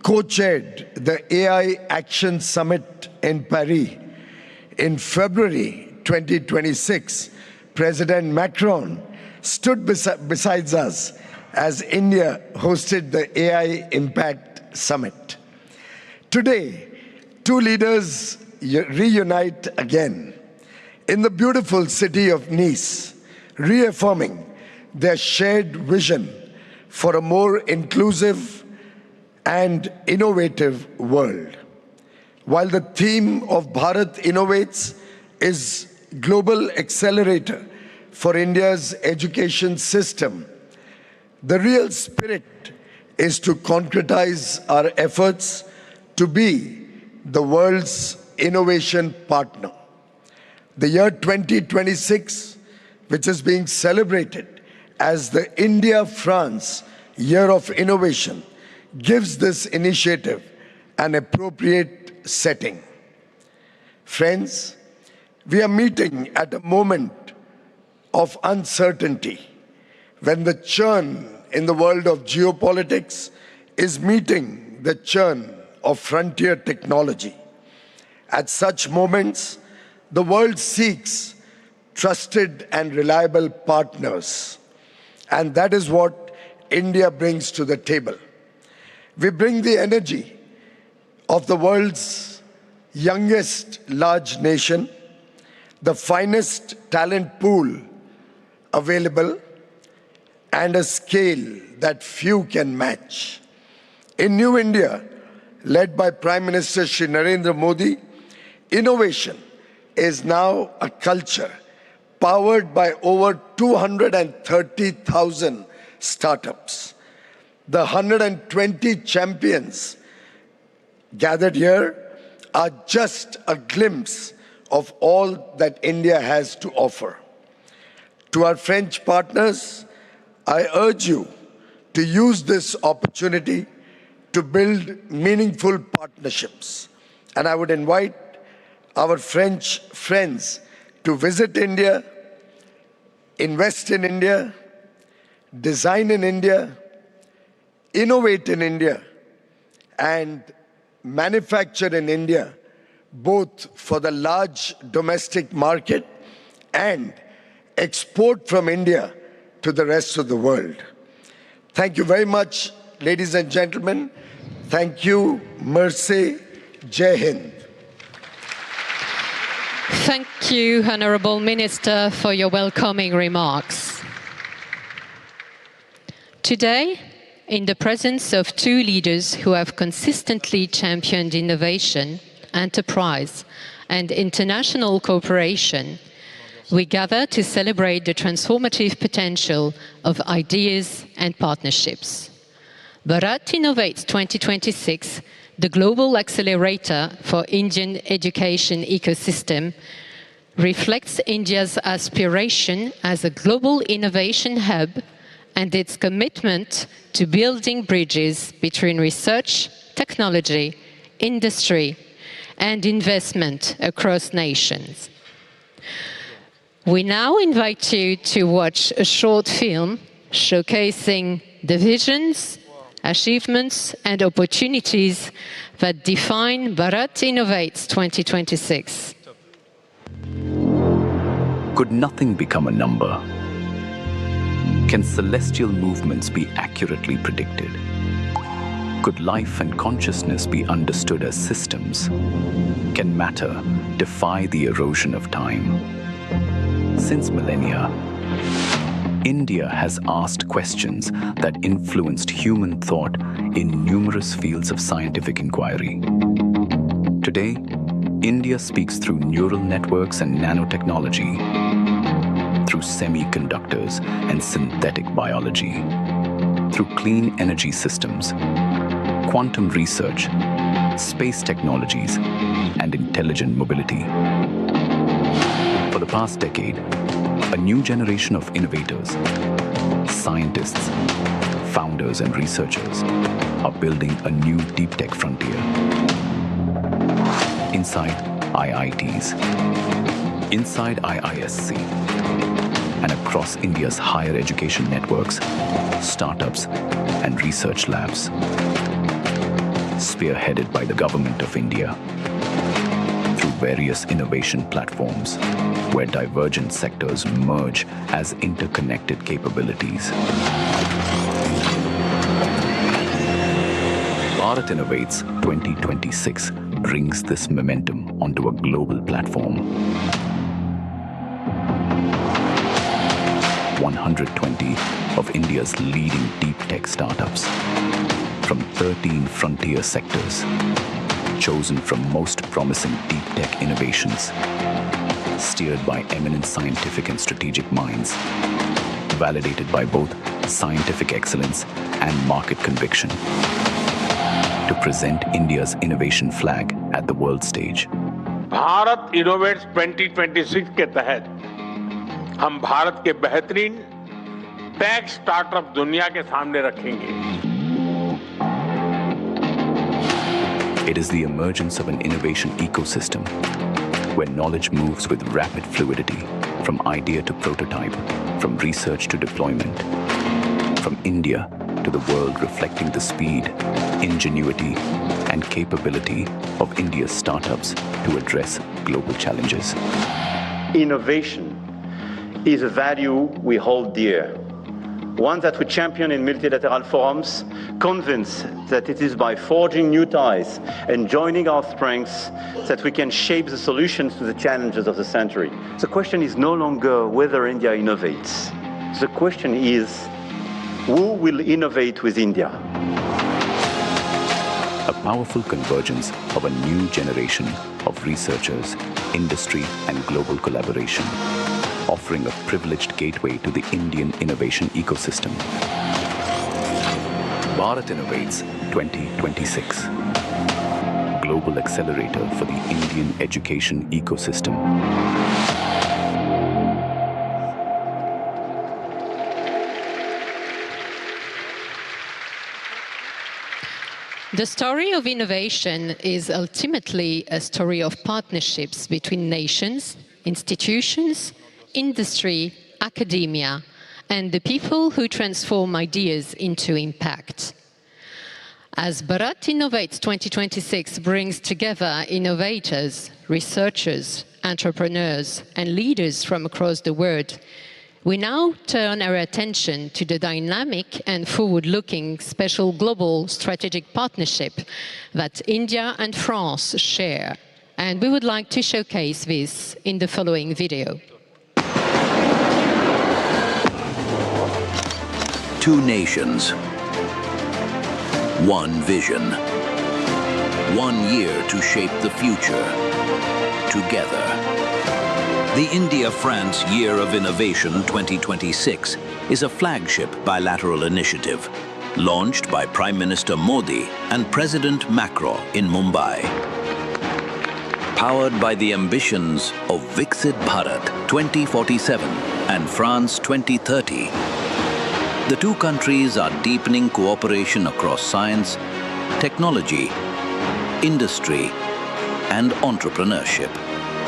co-chaired the AI Action Summit in Paris. In February 2026, President Macron stood beside us as India hosted the AI Impact Summit. Today, two leaders reunite again in the beautiful city of Nice, reaffirming their shared vision for a more inclusive and innovative world. While the theme of Bharat Innovates is Global Accelerator for India's education system, the real spirit is to concretize our efforts to be the world's innovation partner. The year 2026, which is being celebrated as the India-France Year of Innovation, gives this initiative an appropriate setting. Friends, we are meeting at a moment of uncertainty when the churn in the world of geopolitics is meeting the churn of frontier technology. At such moments, the world seeks trusted and reliable partners, and that is what India brings to the table. We bring the energy of the world's youngest large nation, the finest talent pool available, and a scale that few can match. In New India, led by Prime Minister Shri Narendra Modi, innovation is now a culture powered by over 230,000 startups. The 120 champions gathered here are just a glimpse of all that India has to offer. To our French partners, I urge you to use this opportunity to build meaningful partnerships. And I would invite our French friends to visit India, invest in India, design in India, innovate in India, and manufacture in India, both for the large domestic market and export from India to the rest of the world. Thank you very much, ladies and gentlemen. Thank you. Merci. Jai Hind. Thank you, Honourable Minister, for your welcoming remarks. Today, in the presence of two leaders who have consistently championed innovation, enterprise, and international cooperation, we gather to celebrate the transformative potential of ideas and partnerships. Bharat Innovates 2026, the global accelerator for Indian education ecosystem, reflects India's aspiration as a global innovation hub and its commitment to building bridges between research, technology, industry, and investment across nations. We now invite you to watch a short film showcasing the visions, achievements, and opportunities that define Bharat Innovates 2026. Could nothing become a number? Can celestial movements be accurately predicted? Could life and consciousness be understood as systems? Can matter defy the erosion of time? Since millennia, India has asked questions that influenced human thought in numerous fields of scientific inquiry. Today, India speaks through neural networks and nanotechnology, through semiconductors and synthetic biology. through clean energy systems, quantum research, space technologies, and intelligent mobility. For the past decade, a new generation of innovators, scientists, founders, and researchers are building a new deep tech frontier. Inside IITs, inside IISc, and across India's higher education networks, startups, and research labs, spearheaded by the Government of India, through various innovation platforms where divergent sectors merge as interconnected capabilities. Bharat Innovates 2026 brings this momentum onto a global platform. 120 of India's leading deep tech startups from 13 frontier sectors, chosen from most promising deep tech innovations, steered by eminent scientific and strategic minds, validated by both scientific excellence and market conviction, to present India's innovation flag at the world stage. Bharat innovates 2026 के तहत हम भारत के बेहतरीन tech startup दुनिया के सामने रखेंगे. It is the emergence of an innovation ecosystem where knowledge moves with rapid fluidity from idea to prototype, from research to deployment, from India to the world, reflecting the speed, ingenuity, and capability of India's startups to address global challenges. Innovation is a value we hold dear, one that we champion in multilateral forums, convinced that it is by forging new ties and joining our strengths that we can shape the solutions to the challenges of the century. The question is no longer whether India innovates. The question is, who will innovate with India? A powerful convergence of a new generation of researchers, industry, and global collaboration, offering a privileged gateway to the Indian innovation ecosystem. Bharat Innovates 2026, global accelerator for the Indian education ecosystem. The story of innovation is ultimately a story of partnerships between nations, institutions, industry, academia, and the people who transform ideas into impact. As Bharat Innovates 2026 brings together innovators, researchers, entrepreneurs, and leaders from across the world, we now turn our attention to the dynamic and forward-looking special global strategic partnership that India and France share. And we would like to showcase this in the following video. Two nations, one vision, 1 year to shape the future, together. The India-France Year of Innovation 2026 is a flagship bilateral initiative launched by Prime Minister Modi and President Macron in Mumbai. Powered by the ambitions of Viksit Bharat 2047 and France 2030, the two countries are deepening cooperation across science, technology, industry, and entrepreneurship.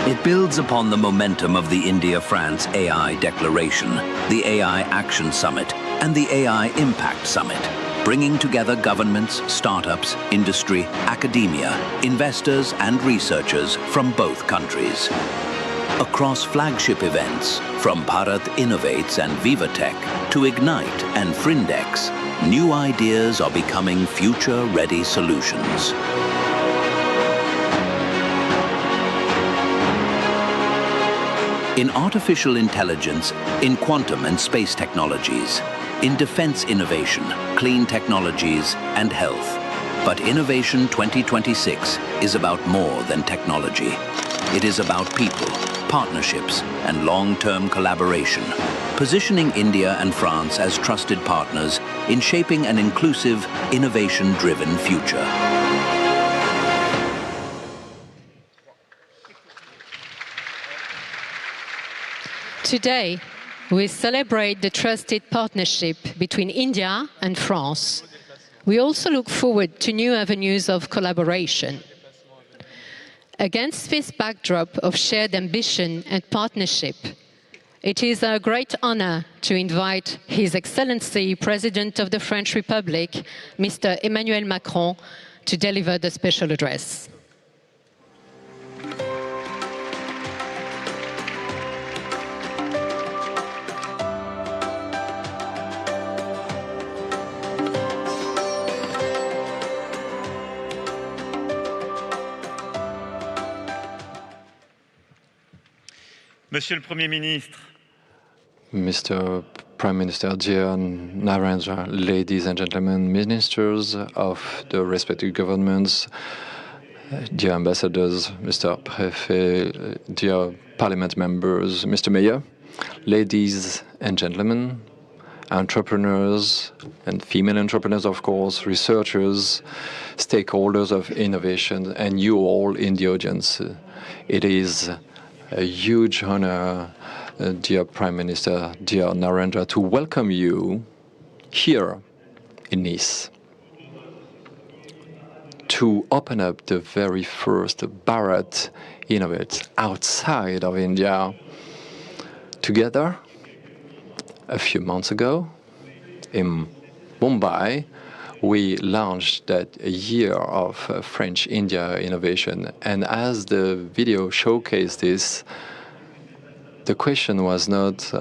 It builds upon the momentum of the India-France AI Declaration, the AI Action Summit, and the AI Impact Summit, bringing together governments, startups, industry, academia, investors, and researchers from both countries. Across flagship events, from Bharat Innovates and Vivatech to Ignite and Frindex, new ideas are becoming future-ready solutions. In artificial intelligence, in quantum and space technologies, in defense innovation, clean technologies, and health. But Innovation 2026 is about more than technology. It is about people, partnerships, and long-term collaboration, positioning India and France as trusted partners in shaping an inclusive, innovation-driven future. Today, we celebrate the trusted partnership between India and France. We also look forward to new avenues of collaboration. Against this backdrop of shared ambition and partnership, it is a great honor to invite His Excellency President of the French Republic, Mr. Emmanuel Macron, to deliver the special address. Monsieur le Premier ministre, Mr. Prime Minister, dear Narendra, ladies and gentlemen, ministers of the respective governments, dear ambassadors, Mr. Préfet, dear parliament members, Mr. Mayor, ladies and gentlemen, entrepreneurs and female entrepreneurs, of course, researchers, stakeholders of innovation, and you all in the audience. It is a huge honor, dear Prime Minister, dear Narendra, to welcome you here in Nice to open up the very first Bharat Innovates outside of India. Together, a few months ago, in Mumbai, we launched that year of French-India innovation. And as the video showcased this, the question was not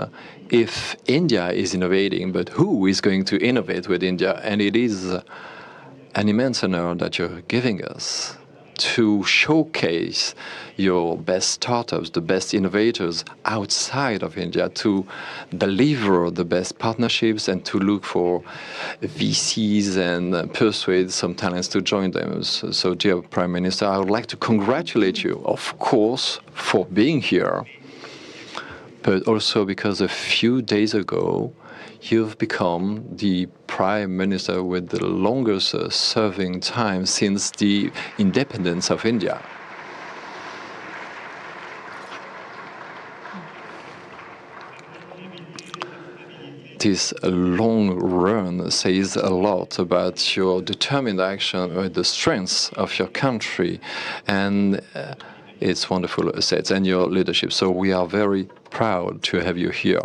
if India is innovating, but who is going to innovate with India. And it is an immense honor that you're giving us to showcase your best startups, the best innovators outside of India, to deliver the best partnerships and to look for VCs and persuade some talents to join them. So, dear Prime Minister, I would like to congratulate you, of course, for being here, but also because a few days ago, you've become the Prime Minister with the longest serving time since the independence of India. This long run says a lot about your determined action or the strengths of your country and its wonderful assets and your leadership. So we are very proud to have you here.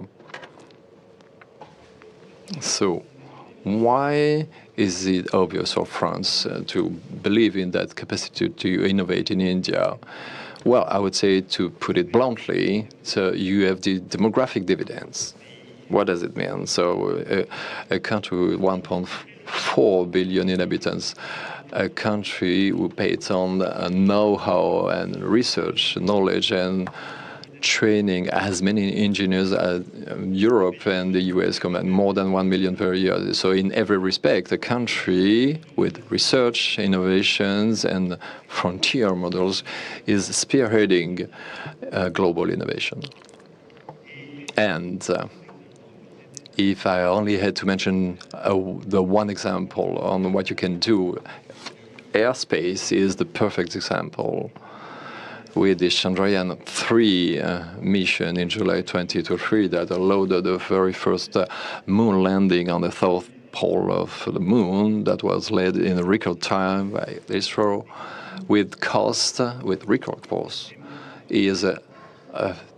So why is it obvious for France to believe in that capacity to innovate in India? Well, I would say, to put it bluntly, so you have the demographic dividends. What does it mean? So a country with 1.4 billion inhabitants, a country who pays on know-how and research, knowledge and training as many engineers as Europe and the US combined, more than 1 million per year. So in every respect, a country with research, innovations, and frontier models is spearheading global innovation. And if I only had to mention the one example on what you can do, airspace is the perfect example. With the Chandrayaan-3 mission in July 2023 that allowed the very first moon landing on the south pole of the moon, that was led in a record time by ISRO, with record cost, is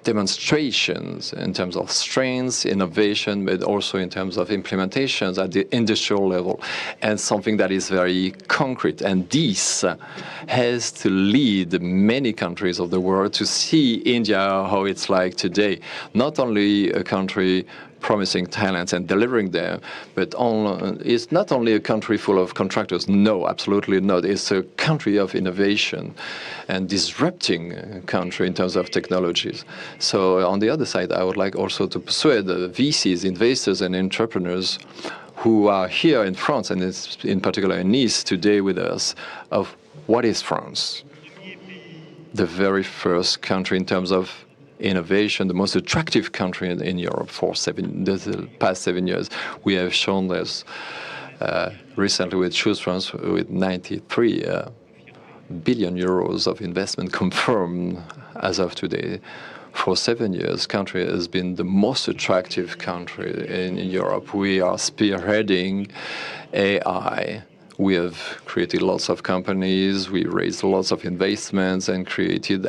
demonstrations in terms of strengths, innovation, but also in terms of implementations at the industrial level, and something that is very concrete. And this has to lead many countries of the world to see India how it's like today. Not only a country promising talents and delivering them, but it's not only a country full of contractors. No, absolutely not. It's a country of innovation and disrupting country in terms of technologies. So on the other side, I would like also to persuade the VCs, investors and entrepreneurs who are here in France, and in particular in Nice today with us, of what is France. The very first country in terms of innovation, the most attractive country in Europe for the past 7 years. We have shown this recently with Choose France with 93 billion euros of investment confirmed as of today. For 7 years, country has been the most attractive country in Europe. We are spearheading AI. We have created lots of companies. We raised lots of investments and created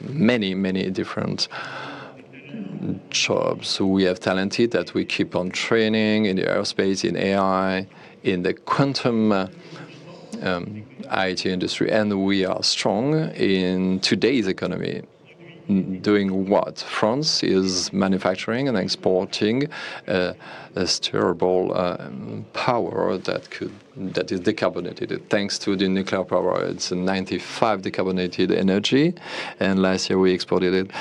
many, many different jobs. We have talented that we keep on training in the aerospace, in AI, in the quantum IT industry, and we are strong in today's economy. Doing what? France is manufacturing and exporting a steerable power that is decarbonated. Thanks to the nuclear power, it's 95 decarbonated energy, and last year we exported it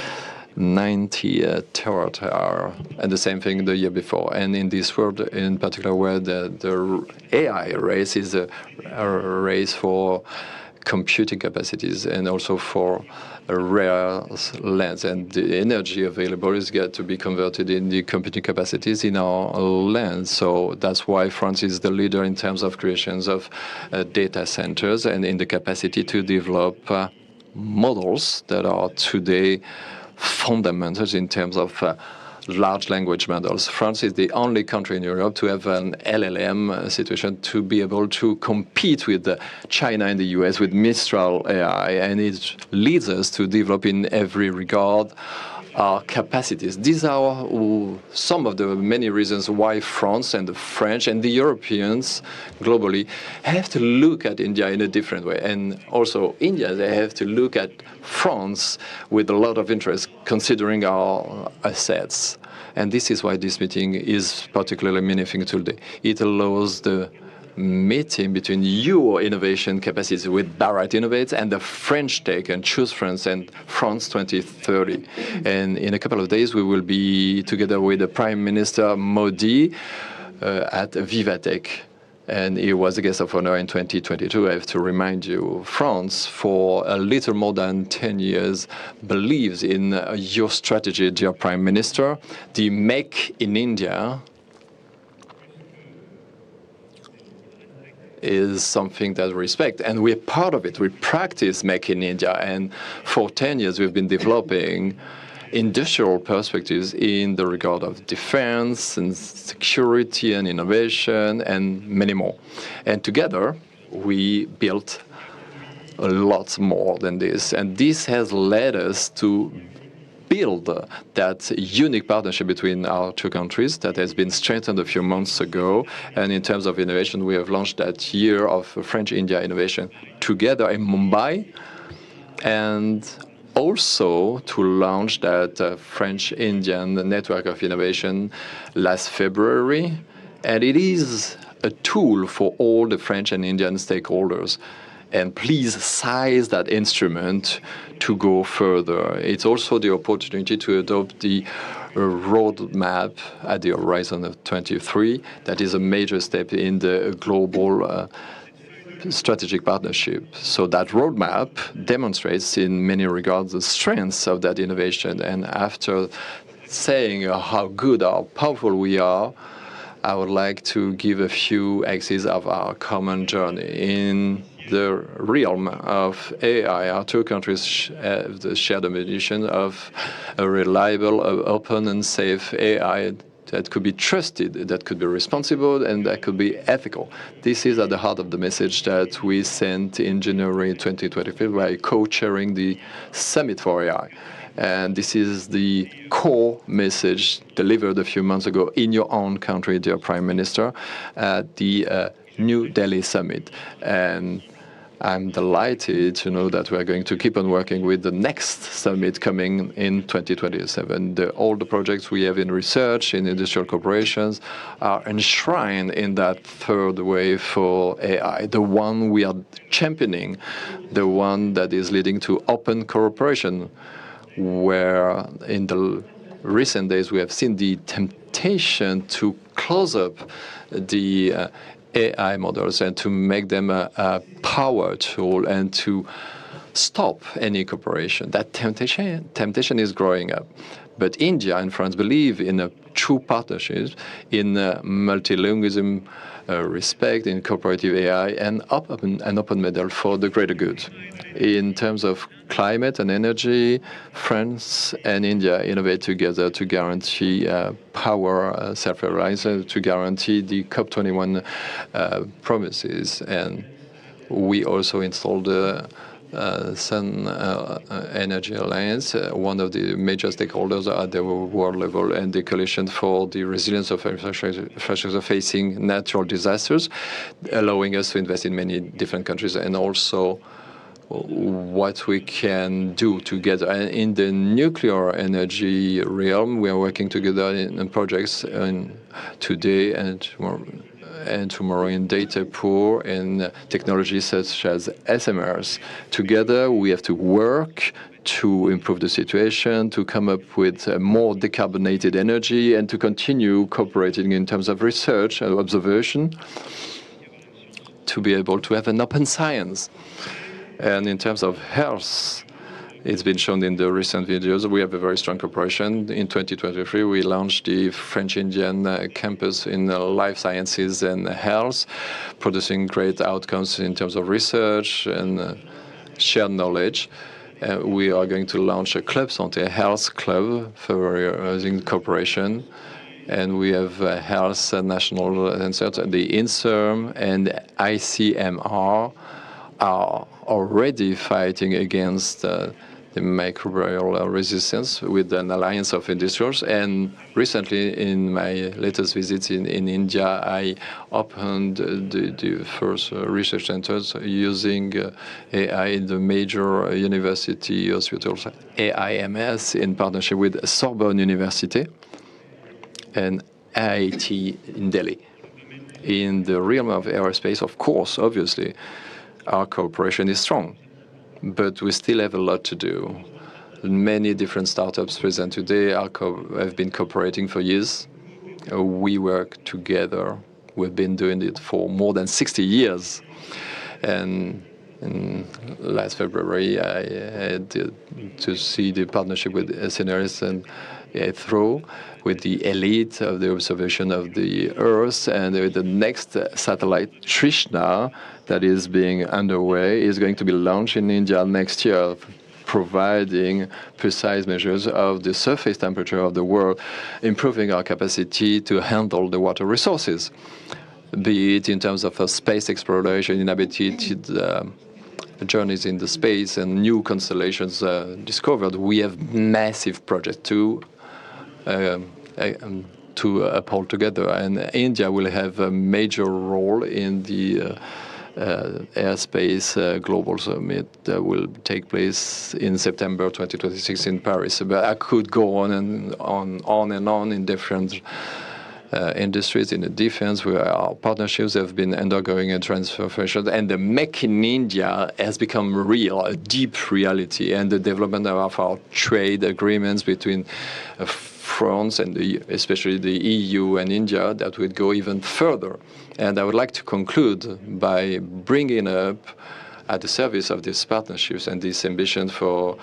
90 terawatt-hour, and the same thing the year before. And in this world, in particular, where the AI race is a race for computing capacities and also for rare lands, and the energy available is got to be converted in the computing capacities in our land. So that's why France is the leader in terms of creations of data centers and in the capacity to develop models that are today fundamentals in terms of large language models. France is the only country in Europe to have an LLM situation to be able to compete with China and the US with Mistral AI, and it leads us to develop in every regard our capacities. These are some of the many reasons why France and the French and the Europeans globally have to look at India in a different way. And also India, they have to look at France with a lot of interest, considering our assets. And this is why this meeting is particularly meaningful today. It allows the meeting between your innovation capacities with Bharat Innovates and the French Tech and Choose France and France 2030. And in a couple of days, we will be together with the Prime Minister Modi at Vivatech. And he was a guest of honor in 2022. I have to remind you, France, for a little more than 10 years, believes in your strategy, dear Prime Minister. The Make in India is something that we respect, and we're part of it. We practice Make in India, and for 10 years we've been developing industrial perspectives in the regard of defense and security and innovation and many more. And together we built a lot more than this, and this has led us to build that unique partnership between our two countries that has been strengthened a few months ago. And in terms of innovation, we have launched that year of French-India innovation together in Mumbai, and also to launch that French-Indian network of innovation last February. And it is a tool for all the French and Indian stakeholders. And please size that instrument to go further. It's also the opportunity to adopt the roadmap at the horizon of 23. That is a major step in the global strategic partnership. So that roadmap demonstrates in many regards the strengths of that innovation. And after saying how good, how powerful we are, I would like to give a few axes of our common journey. In the realm of AI, our two countries have the shared ambition of a reliable, open and safe AI that could be trusted, that could be responsible, and that could be ethical. This is at the heart of the message that we sent in January 2025 by co-chairing the Summit for AI. And this is the core message delivered a few months ago in your own country, dear Prime Minister, at the New Delhi Summit. And I'm delighted to know that we're going to keep on working with the next summit coming in 2027. All the projects we have in research, in industrial corporations, are enshrined in that third wave for AI, the one we are championing, the one that is leading to open cooperation, where in the recent days we have seen the temptation to close up the AI models and to make them a power tool and to stop any cooperation. That temptation is growing up. But India and France believe in a true partnership, in multilingualism, respect, in cooperative AI, and an open model for the greater good. In terms of climate and energy, France and India innovate together to guarantee power self-reliance, to guarantee the COP21 promises. And we also installed the Sun Energy Alliance, one of the major stakeholders at the world level, and the Coalition for the Resilience of Infrastructure Facing Natural Disasters, allowing us to invest in many different countries, and also what we can do together. And in the nuclear energy realm, we are working together in projects today and tomorrow in data pool and technologies such as SMRs. Together, we have to work to improve the situation, to come up with more decarbonated energy, and to continue cooperating in terms of research and observation to be able to have an open science. And in terms of health, it's been shown in the recent videos, we have a very strong cooperation. In 2023, we launched the French-Indian campus in life sciences and health, producing great outcomes in terms of research and shared knowledge. We are going to launch a Club Santé, a health club for using cooperation. And we have health national center, the INSERM and ICMR are already fighting against the microbial resistance with an alliance of industries. And recently, in my latest visit in India, I opened the first research centers using AI in the major university hospitals, AIMS, in partnership with Sorbonne University and IIT in Delhi. In the realm of aerospace, of course, obviously, our cooperation is strong, but we still have a lot to do. Many different startups present today have been cooperating for years. We work together. We've been doing it for more than 60 years. And last February, I had to see the partnership with Syneris and through with the elite of the observation of the Earth, and the next satellite, Trishna, that is being underway, is going to be launched in India next year, providing precise measures of the surface temperature of the world, improving our capacity to handle the water resources, be it in terms of space exploration, inhabited journeys in the space, and new constellations discovered. We have massive projects to uphold together, and India will have a major role in the Airspace Global Summit that will take place in September 2026 in Paris. But I could go on and on in different industries. In the defense, where our partnerships have been undergoing a transformation, and the Make in India has become real, a deep reality, and the development of our trade agreements between France and especially the EU and India that would go even further. And I would like to conclude by bringing up at the service of these partnerships and this ambition for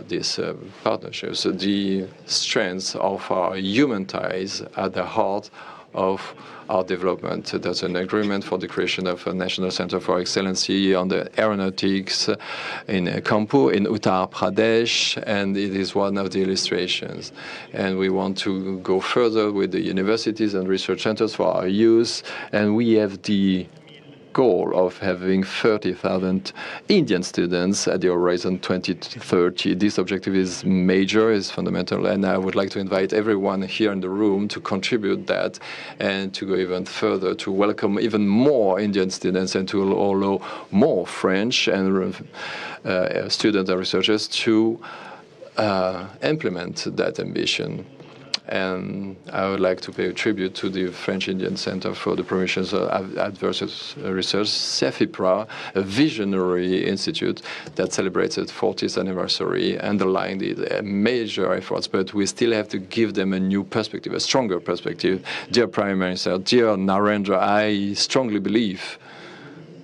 these partnerships, the strengths of our human ties at the heart of our development. There's an agreement for the creation of a National Center for Excellency on the Aeronautics in Kanpur, in Uttar Pradesh, and it is one of the illustrations. And we want to go further with the universities and research centers for our youth, and we have the goal of having 30,000 Indian students at the horizon 2030. This objective is major, is fundamental, and I would like to invite everyone here in the room to contribute that and to go even further, to welcome even more Indian students and to allow more French and students and researchers to implement that ambition. And I would like to pay tribute to the French-Indian Center for the Promotion of Adverse Research, CEFIPRA, a visionary institute that celebrates its 40th anniversary, underlying the major efforts, but we still have to give them a new perspective, a stronger perspective. Dear Prime Minister, dear Narendra, I strongly believe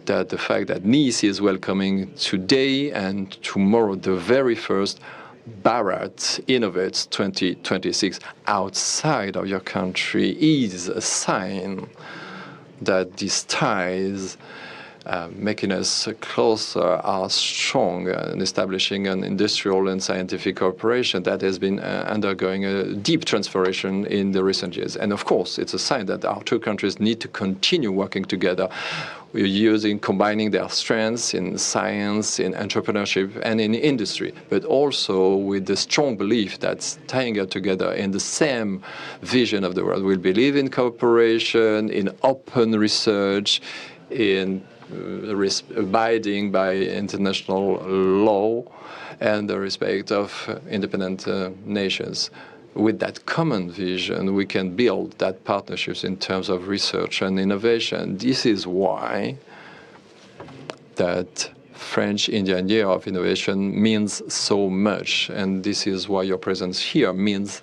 that the fact that Nice is welcoming today and tomorrow the very first Bharat Innovates 2026 outside of your country is a sign that these ties making us closer are strong in establishing an industrial and scientific cooperation that has been undergoing a deep transformation in the recent years. And of course, it's a sign that our two countries need to continue working together. We're combining their strengths in science, in entrepreneurship, and in industry, but also with the strong belief that tying it together in the same vision of the world. We believe in cooperation, in open research, in abiding by international law, and the respect of independent nations. With that common vision, we can build that partnerships in terms of research and innovation. This is why that French-Indian Year of Innovation means so much, and this is why your presence here means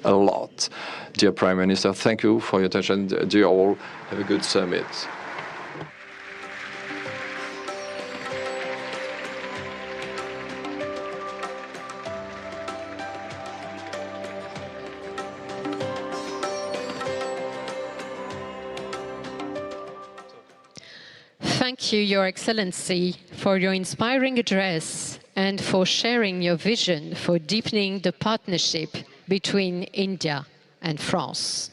a lot. Dear Prime Minister, thank you for your attention. Dear all, have a good summit. Thank you, Your Excellency, for your inspiring address and for sharing your vision for deepening the partnership between India and France.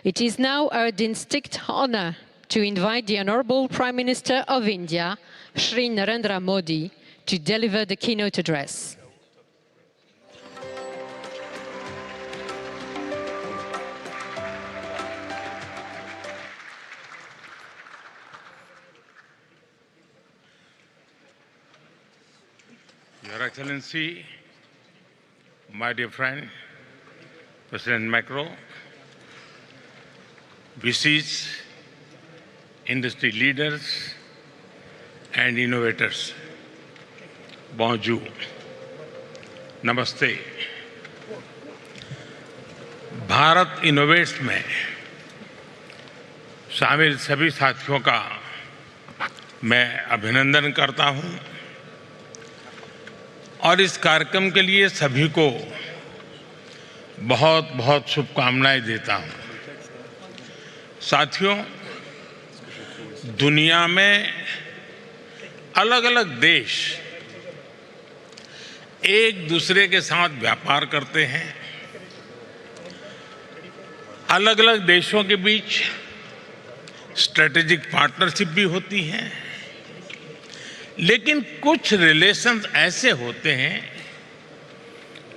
It is now our distinct honor to invite the Honorable Prime Minister of India, Shri Narendra Modi, to deliver the keynote address. Your Excellency, my dear friend, President Macron, VCs, industry leaders, and innovators, bonjour, namaste. Bharat innovates में शामिल सभी साथियों का मैं अभिनंदन करता हूं और इस कार्यक्रम के लिए सभी को बहुत बहुत शुभकामनाएं देता हूं। साथियों, दुनिया में अलग अलग देश एक दूसरे के साथ व्यापार करते हैं। अलग अलग देशों के बीच स्ट्रेटेजिक पार्टनरशिप भी होती है, लेकिन कुछ रिलेशंस ऐसे होते हैं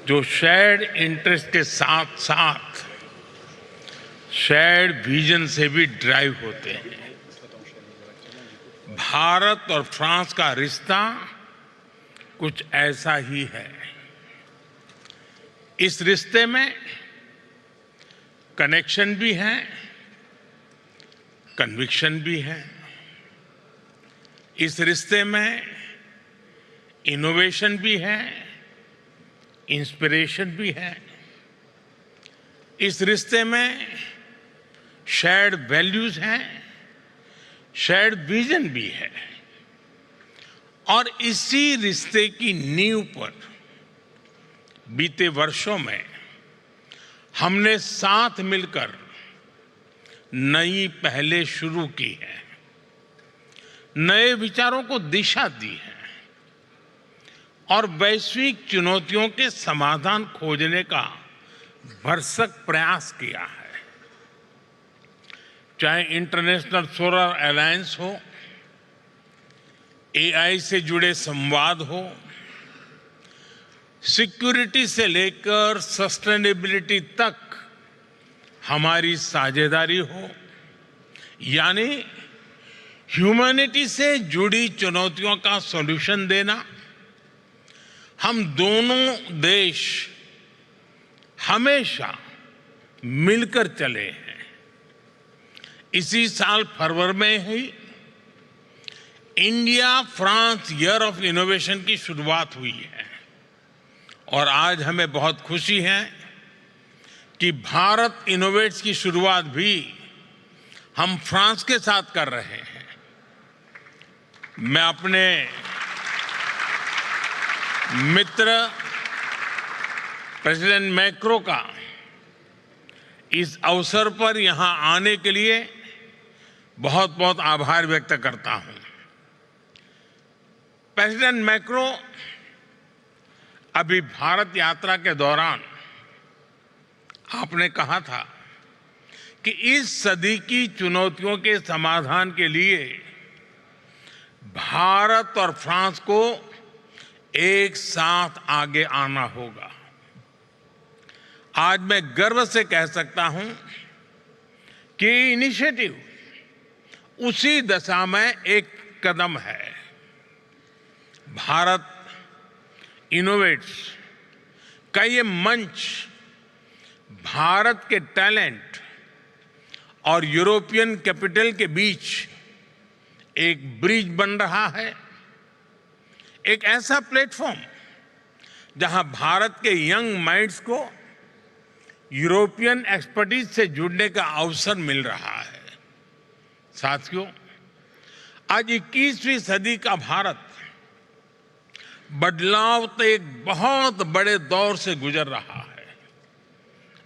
जो शेयर्ड इंटरेस्ट के साथ साथ शेयर्ड विजन से भी ड्राइव होते हैं। भारत और फ्रांस का रिश्ता कुछ ऐसा ही है। इस रिश्ते में कनेक्शन भी है, कन्विक्शन भी है। इस रिश्ते में इनोवेशन भी है, इंस्पिरेशन भी है। इस रिश्ते में शेयर्ड वैल्यूज हैं, शेयर्ड विजन भी है। और इसी रिश्ते की नींव पर बीते वर्षों में हमने साथ मिलकर नई पहलें शुरू की हैं, नए विचारों को दिशा दी है और वैश्विक चुनौतियों के समाधान खोजने का भरसक प्रयास किया है। चाहे इंटरनेशनल सोलर अलायंस हो, एआई से जुड़े संवाद हो, सिक्योरिटी से लेकर सस्टेनेबिलिटी तक हमारी साझेदारी हो, यानी ह्यूमैनिटी से जुड़ी चुनौतियों का सॉल्यूशन देना। हम दोनों देश हमेशा मिलकर चले हैं। इसी साल फरवरी में ही India France year of innovation की शुरुआत हुई है और आज हमें बहुत खुशी है कि भारत इनोवेट्स की शुरुआत भी हम फ्रांस के साथ कर रहे हैं। मैं अपने मित्र प्रेसिडेंट मैक्रो का इस अवसर पर यहां आने के लिए बहुत बहुत आभार व्यक्त करता हूं। प्रेसिडेंट मैक्रो अभी भारत यात्रा के दौरान आपने कहा था कि इस सदी की चुनौतियों के समाधान के लिए भारत और फ्रांस को एक साथ आगे आना होगा। आज मैं गर्व से कह सकता हूं कि इनिशिएटिव उसी दशा में एक कदम है। भारत इनोवेट्स का ये मंच भारत के टैलेंट और यूरोपियन कैपिटल के बीच एक ब्रिज बन रहा है, एक ऐसा प्लेटफॉर्म जहां भारत के यंग माइंड्स को यूरोपियन एक्सपर्टीज से जुड़ने का अवसर मिल रहा है। साथियों, आज 21वीं सदी का भारत बदलाव के एक बहुत बड़े दौर से गुजर रहा है।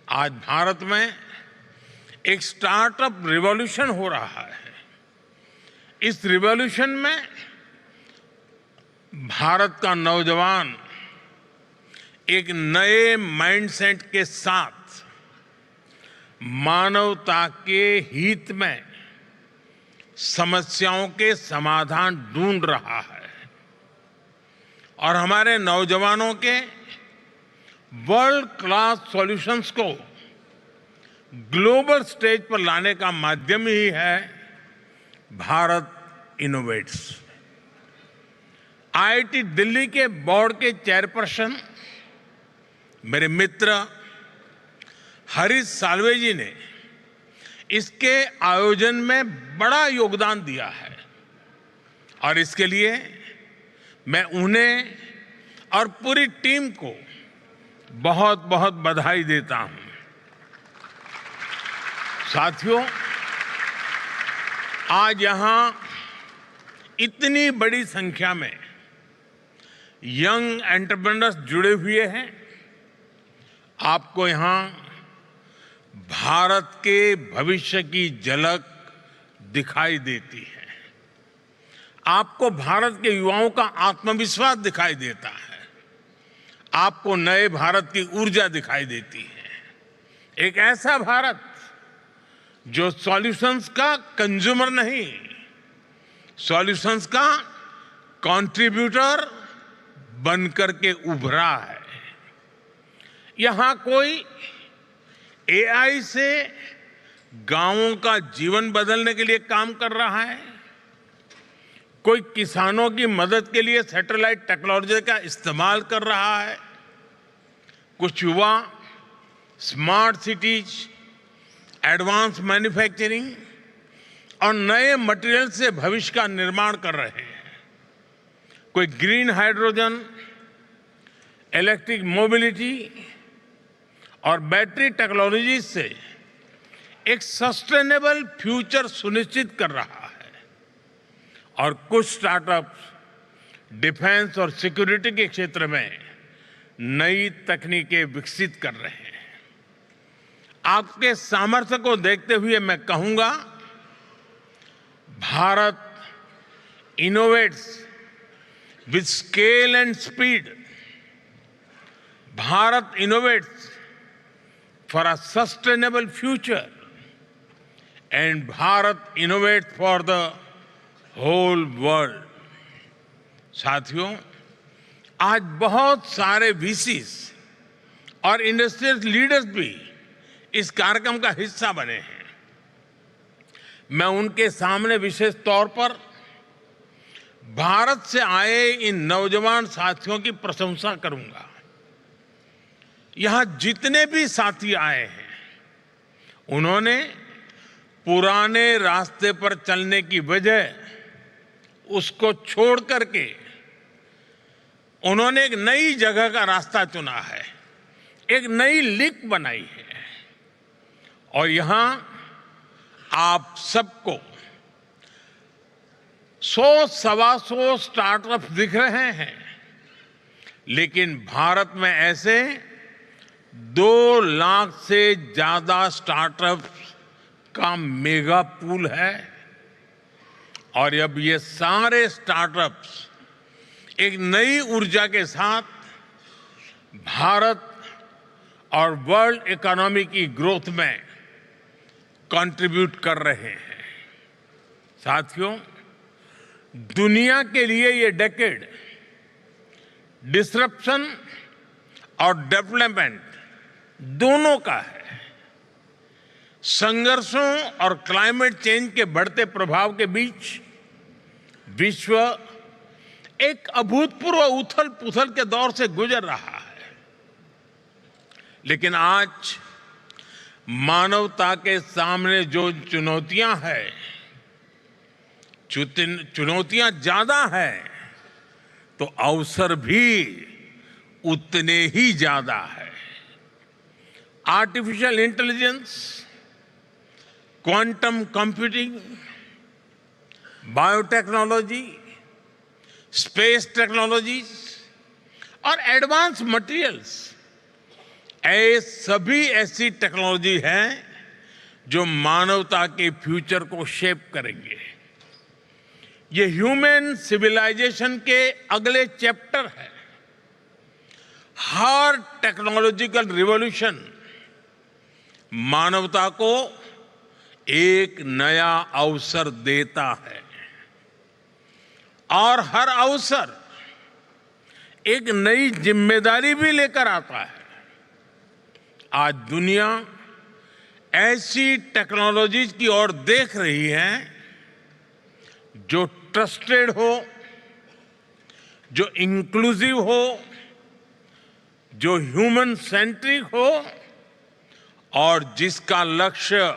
आज भारत में एक स्टार्टअप रिवॉल्यूशन हो रहा है। इस रिवॉल्यूशन में भारत का नौजवान एक नए माइंडसेट के साथ मानवता के हित में समस्याओं के समाधान ढूंढ रहा है और हमारे नौजवानों के वर्ल्ड क्लास सॉल्यूशंस को ग्लोबल स्टेज पर लाने का माध्यम ही है भारत इनोवेट्स। आईआईटी दिल्ली के बोर्ड के चेयरपर्सन मेरे मित्र हरीश साल्वे जी ने इसके आयोजन में बड़ा योगदान दिया है और इसके लिए मैं उन्हें और पूरी टीम को बहुत बहुत बधाई देता हूं। साथियों, आज यहां इतनी बड़ी संख्या में यंग एंटरप्रेन्योर्स जुड़े हुए हैं। आपको यहां भारत के भविष्य की झलक दिखाई देती है। आपको भारत के युवाओं का आत्मविश्वास दिखाई देता है। आपको नए भारत की ऊर्जा दिखाई देती है। एक ऐसा भारत जो सॉल्यूशंस का कंज्यूमर नहीं, सॉल्यूशंस का कंट्रीब्यूटर बनकर के उभरा है। यहां कोई एआई से गांवों का जीवन बदलने के लिए काम कर रहा है, कोई किसानों की मदद के लिए सैटेलाइट टेक्नोलॉजी का इस्तेमाल कर रहा है, कुछ युवा स्मार्ट सिटीज, एडवांस मैन्युफैक्चरिंग और नए मटेरियल से भविष्य का निर्माण कर रहे हैं, कोई ग्रीन हाइड्रोजन, इलेक्ट्रिक मोबिलिटी और बैटरी टेक्नोलॉजी से एक सस्टेनेबल फ्यूचर सुनिश्चित कर रहा है और कुछ स्टार्टअप्स डिफेंस और सिक्योरिटी के क्षेत्र में नई तकनीकें विकसित कर रहे हैं। आपके सामर्थ्य को देखते हुए मैं कहूंगा, Bharat innovates with scale and speed. Bharat innovates for a sustainable future and Bharat innovates for the whole world। साथियों, आज बहुत सारे वीसीज और इंडस्ट्रियल लीडर्स भी इस कार्यक्रम का हिस्सा बने हैं। मैं उनके सामने विशेष तौर पर भारत से आए इन नौजवान साथियों की प्रशंसा करूंगा। यहां जितने भी साथी आए हैं, उन्होंने पुराने रास्ते पर चलने की वजह उसको छोड़ करके उन्होंने एक नई जगह का रास्ता चुना है, एक नई लीक बनाई है और यहां आप सबको 100-125 स्टार्टअप दिख रहे हैं, लेकिन भारत में ऐसे 2 लाख से ज्यादा स्टार्टअप का मेगा पूल है। और अब ये सारे स्टार्टअप्स एक नई ऊर्जा के साथ भारत और वर्ल्ड इकोनॉमी की ग्रोथ में कंट्रीब्यूट कर रहे हैं। साथियों, दुनिया के लिए ये डेकेड डिसरप्शन और डेवलपमेंट दोनों का है। संघर्षों और क्लाइमेट चेंज के बढ़ते प्रभाव के बीच विश्व एक अभूतपूर्व उथल-पुथल के दौर से गुजर रहा है। लेकिन आज मानवता के सामने जो चुनौतियां हैं, चुनौतियां ज्यादा हैं, तो अवसर भी उतने ही ज्यादा है। Artificial intelligence, quantum computing, biotechnology, space technologies और एडवांस मटेरियल्स, सभी ऐसी टेक्नोलॉजी हैं जो मानवता के फ्यूचर को शेप करेंगे। ये ह्यूमन सिविलाइजेशन के अगले चैप्टर है। हर टेक्नोलॉजिकल रिवॉल्यूशन मानवता को एक नया अवसर देता है, और हर अवसर एक नई जिम्मेदारी भी लेकर आता है। आज दुनिया ऐसी टेक्नोलॉजीज की ओर देख रही है जो ट्रस्टेड हो, जो इंक्लूसिव हो, जो ह्यूमन सेंट्रिक हो, और जिसका लक्ष्य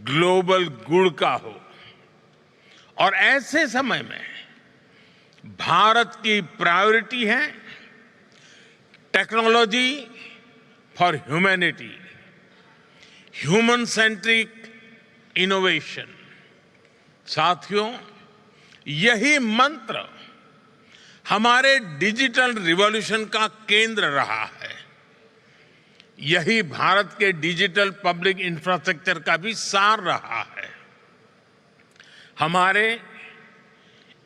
ग्लोबल गुड का हो। और ऐसे समय में भारत की प्रायोरिटी है technology for humanity, human centric innovation. साथियों, यही मंत्र हमारे डिजिटल रिवॉल्यूशन का केंद्र रहा है। यही भारत के डिजिटल पब्लिक इंफ्रास्ट्रक्चर का भी सार रहा है। हमारे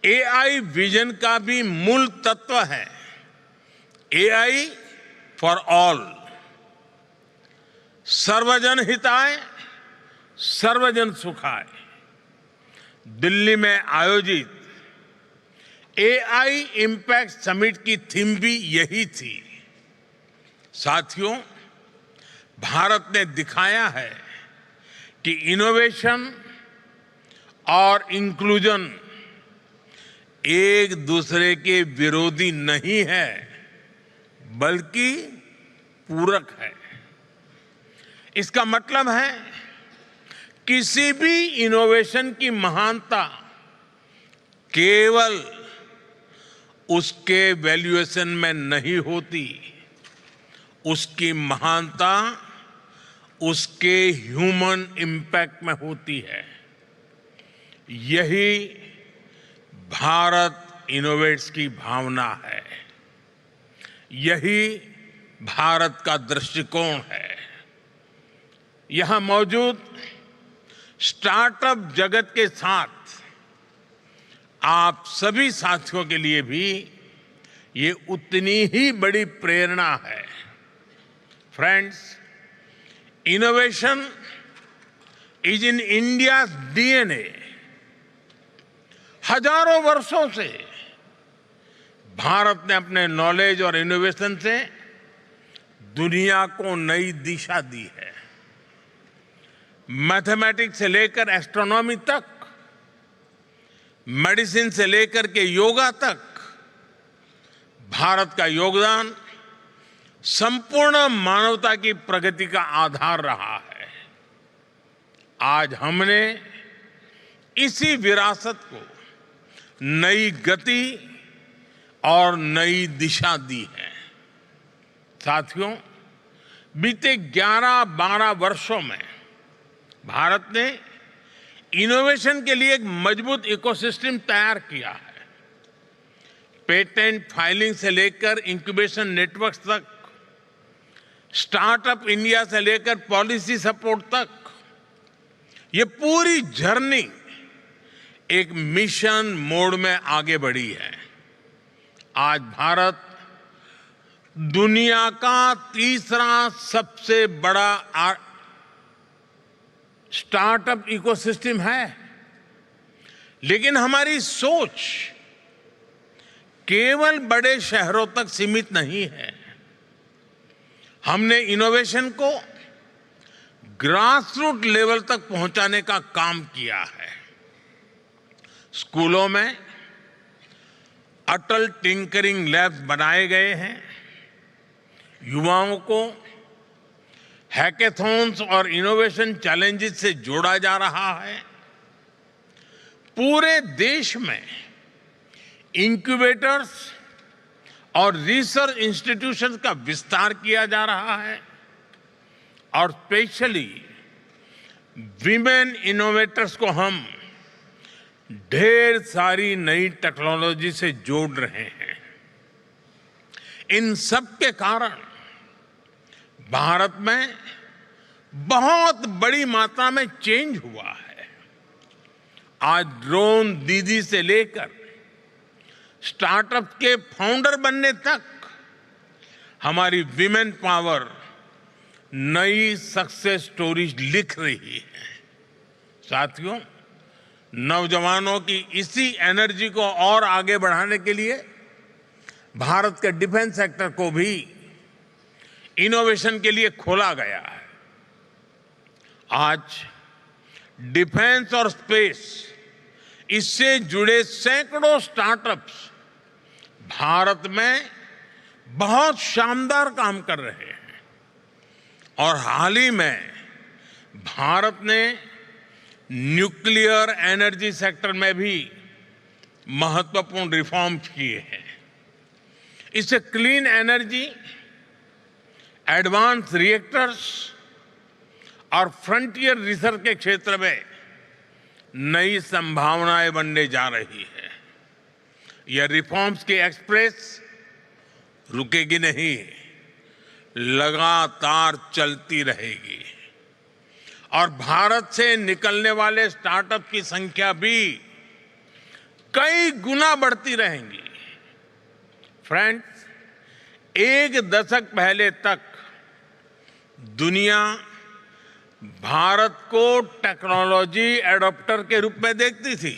एआई विजन का भी मूल तत्व है एआई फॉर ऑल, सर्वजन हिताय सर्वजन सुखाय। दिल्ली में आयोजित एआई इम्पैक्ट समिट की थीम भी यही थी। साथियों, भारत ने दिखाया है कि इनोवेशन और इंक्लूजन एक दूसरे के विरोधी नहीं है, बल्कि पूरक है। इसका मतलब है किसी भी इनोवेशन की महानता केवल उसके वैल्यूएशन में नहीं होती, उसकी महानता उसके ह्यूमन इम्पैक्ट में होती है। यही भारत इनोवेट्स की भावना है, यही भारत का दृष्टिकोण है। यहां मौजूद स्टार्टअप जगत के साथ आप सभी साथियों के लिए भी ये उतनी ही बड़ी प्रेरणा है। Friends, innovation is in India's DNA. हजारों वर्षों से भारत ने अपने नॉलेज और इनोवेशन से दुनिया को नई दिशा दी है। मैथमेटिक्स से लेकर एस्ट्रोनॉमी तक, मेडिसिन से लेकर के योगा तक, भारत का योगदान संपूर्ण मानवता की प्रगति का आधार रहा है। आज हमने इसी विरासत को नई गति और नई दिशा दी है। साथियों, बीते 11-12 वर्षों में भारत ने इनोवेशन के लिए एक मजबूत इकोसिस्टम तैयार किया है। पेटेंट फाइलिंग से लेकर इंक्यूबेशन नेटवर्क्स तक, स्टार्टअप इंडिया से लेकर पॉलिसी सपोर्ट तक, ये पूरी जर्नी एक मिशन मोड में आगे बढ़ी है। आज भारत दुनिया का तीसरा सबसे बड़ा स्टार्टअप इकोसिस्टम है, लेकिन हमारी सोच केवल बड़े शहरों तक सीमित नहीं है। हमने इनोवेशन को ग्रासरूट लेवल तक पहुंचाने का काम किया है। स्कूलों में अटल टिंकरिंग लैब्स बनाए गए हैं। युवाओं को हैकेथॉन्स और इनोवेशन चैलेंजेस से जोड़ा जा रहा है। पूरे देश में इंक्यूबेटर्स और रिसर्च इंस्टीट्यूशंस का विस्तार किया जा रहा है और स्पेशली विमेन इनोवेटर्स को हम ढेर सारी नई टेक्नोलॉजी से जोड़ रहे हैं। इन सब के कारण भारत में बहुत बड़ी मात्रा में चेंज हुआ है। आज ड्रोन दीदी से लेकर स्टार्टअप के फाउंडर बनने तक हमारी विमेन पावर नई सक्सेस स्टोरीज लिख रही है। साथियों, नौजवानों की इसी एनर्जी को और आगे बढ़ाने के लिए भारत के डिफेंस सेक्टर को भी इनोवेशन के लिए खोला गया है। आज डिफेंस और स्पेस, इससे जुड़े सैकड़ों स्टार्टअप्स भारत में बहुत शानदार काम कर रहे हैं और हाल ही में भारत ने न्यूक्लियर एनर्जी सेक्टर में भी महत्वपूर्ण रिफॉर्म्स किए हैं। इससे क्लीन एनर्जी, एडवांस रिएक्टर्स और फ्रंटियर रिसर्च के क्षेत्र में नई संभावनाएं बनने जा रही है। यह रिफॉर्म्स की एक्सप्रेस रुकेगी नहीं, लगातार चलती रहेगी और भारत से निकलने वाले स्टार्टअप की संख्या भी कई गुना बढ़ती रहेंगी। फ्रेंड्स, एक दशक पहले तक दुनिया भारत को टेक्नोलॉजी एडॉप्टर के रूप में देखती थी।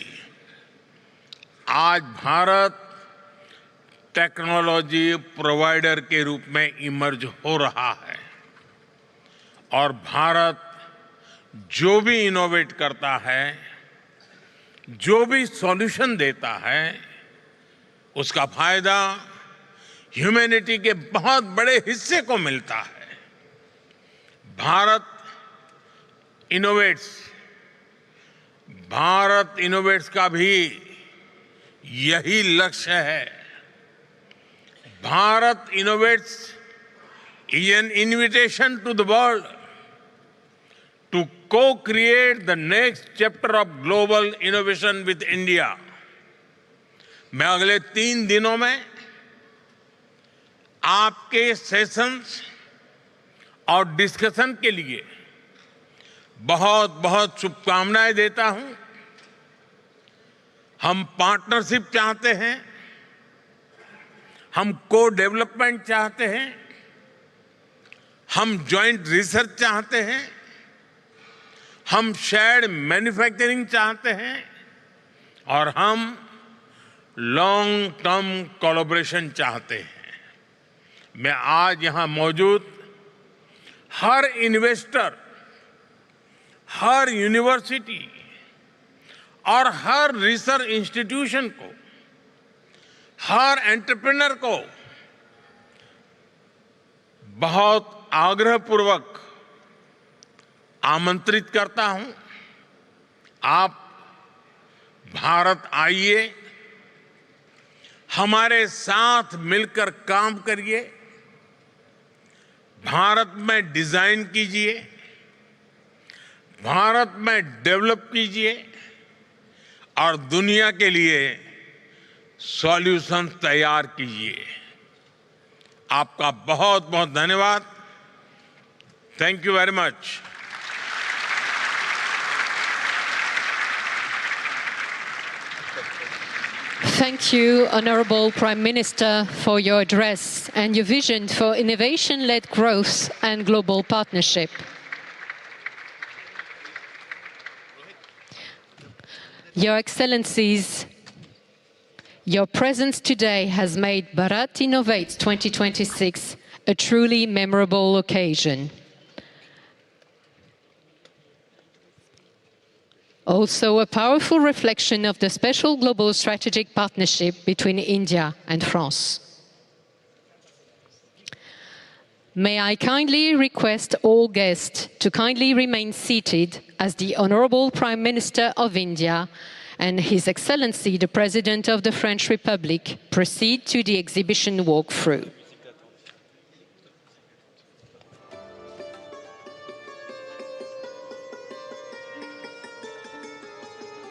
आज भारत टेक्नोलॉजी प्रोवाइडर के रूप में इमर्ज हो रहा है और भारत जो भी इनोवेट करता है, जो भी सॉल्यूशन देता है, उसका फायदा ह्यूमैनिटी के बहुत बड़े हिस्से को मिलता है। भारत इनोवेट्स का भी यही लक्ष्य है। Bharat innovates is an invitation to the world to co-create the next chapter of global innovation with India. मैं अगले 3 दिनों में आपके सेशंस और डिस्कशन के लिए बहुत बहुत शुभकामनाएं देता हूं। हम पार्टनरशिप चाहते हैं, हम को डेवलपमेंट चाहते हैं, हम जॉइंट रिसर्च चाहते हैं, हम शेयर्ड मैन्युफैक्चरिंग चाहते हैं और हम लॉन्ग टर्म कोलैबोरेशन चाहते हैं। मैं आज यहां मौजूद हर इन्वेस्टर, हर यूनिवर्सिटी और हर रिसर्च इंस्टीट्यूशन को, हर एंटरप्रेन्योर को बहुत आग्रहपूर्वक आमंत्रित करता हूं। आप भारत आइए, हमारे साथ मिलकर काम करिए, भारत में डिजाइन कीजिए, भारत में डेवलप कीजिए और दुनिया के लिए सॉल्यूशन तैयार कीजिए। आपका बहुत बहुत धन्यवाद। Thank you very much. Thank you, Honourable Prime Minister, for your address and your vision for innovation-led growth and global partnership. Your Excellencies, your presence today has made Bharat Innovates 2026 a truly memorable occasion. Also a powerful reflection of the special global strategic partnership between India and France. May I kindly request all guests to kindly remain seated as the Honourable Prime Minister of India and His Excellency the President of the French Republic proceed to the exhibition walkthrough.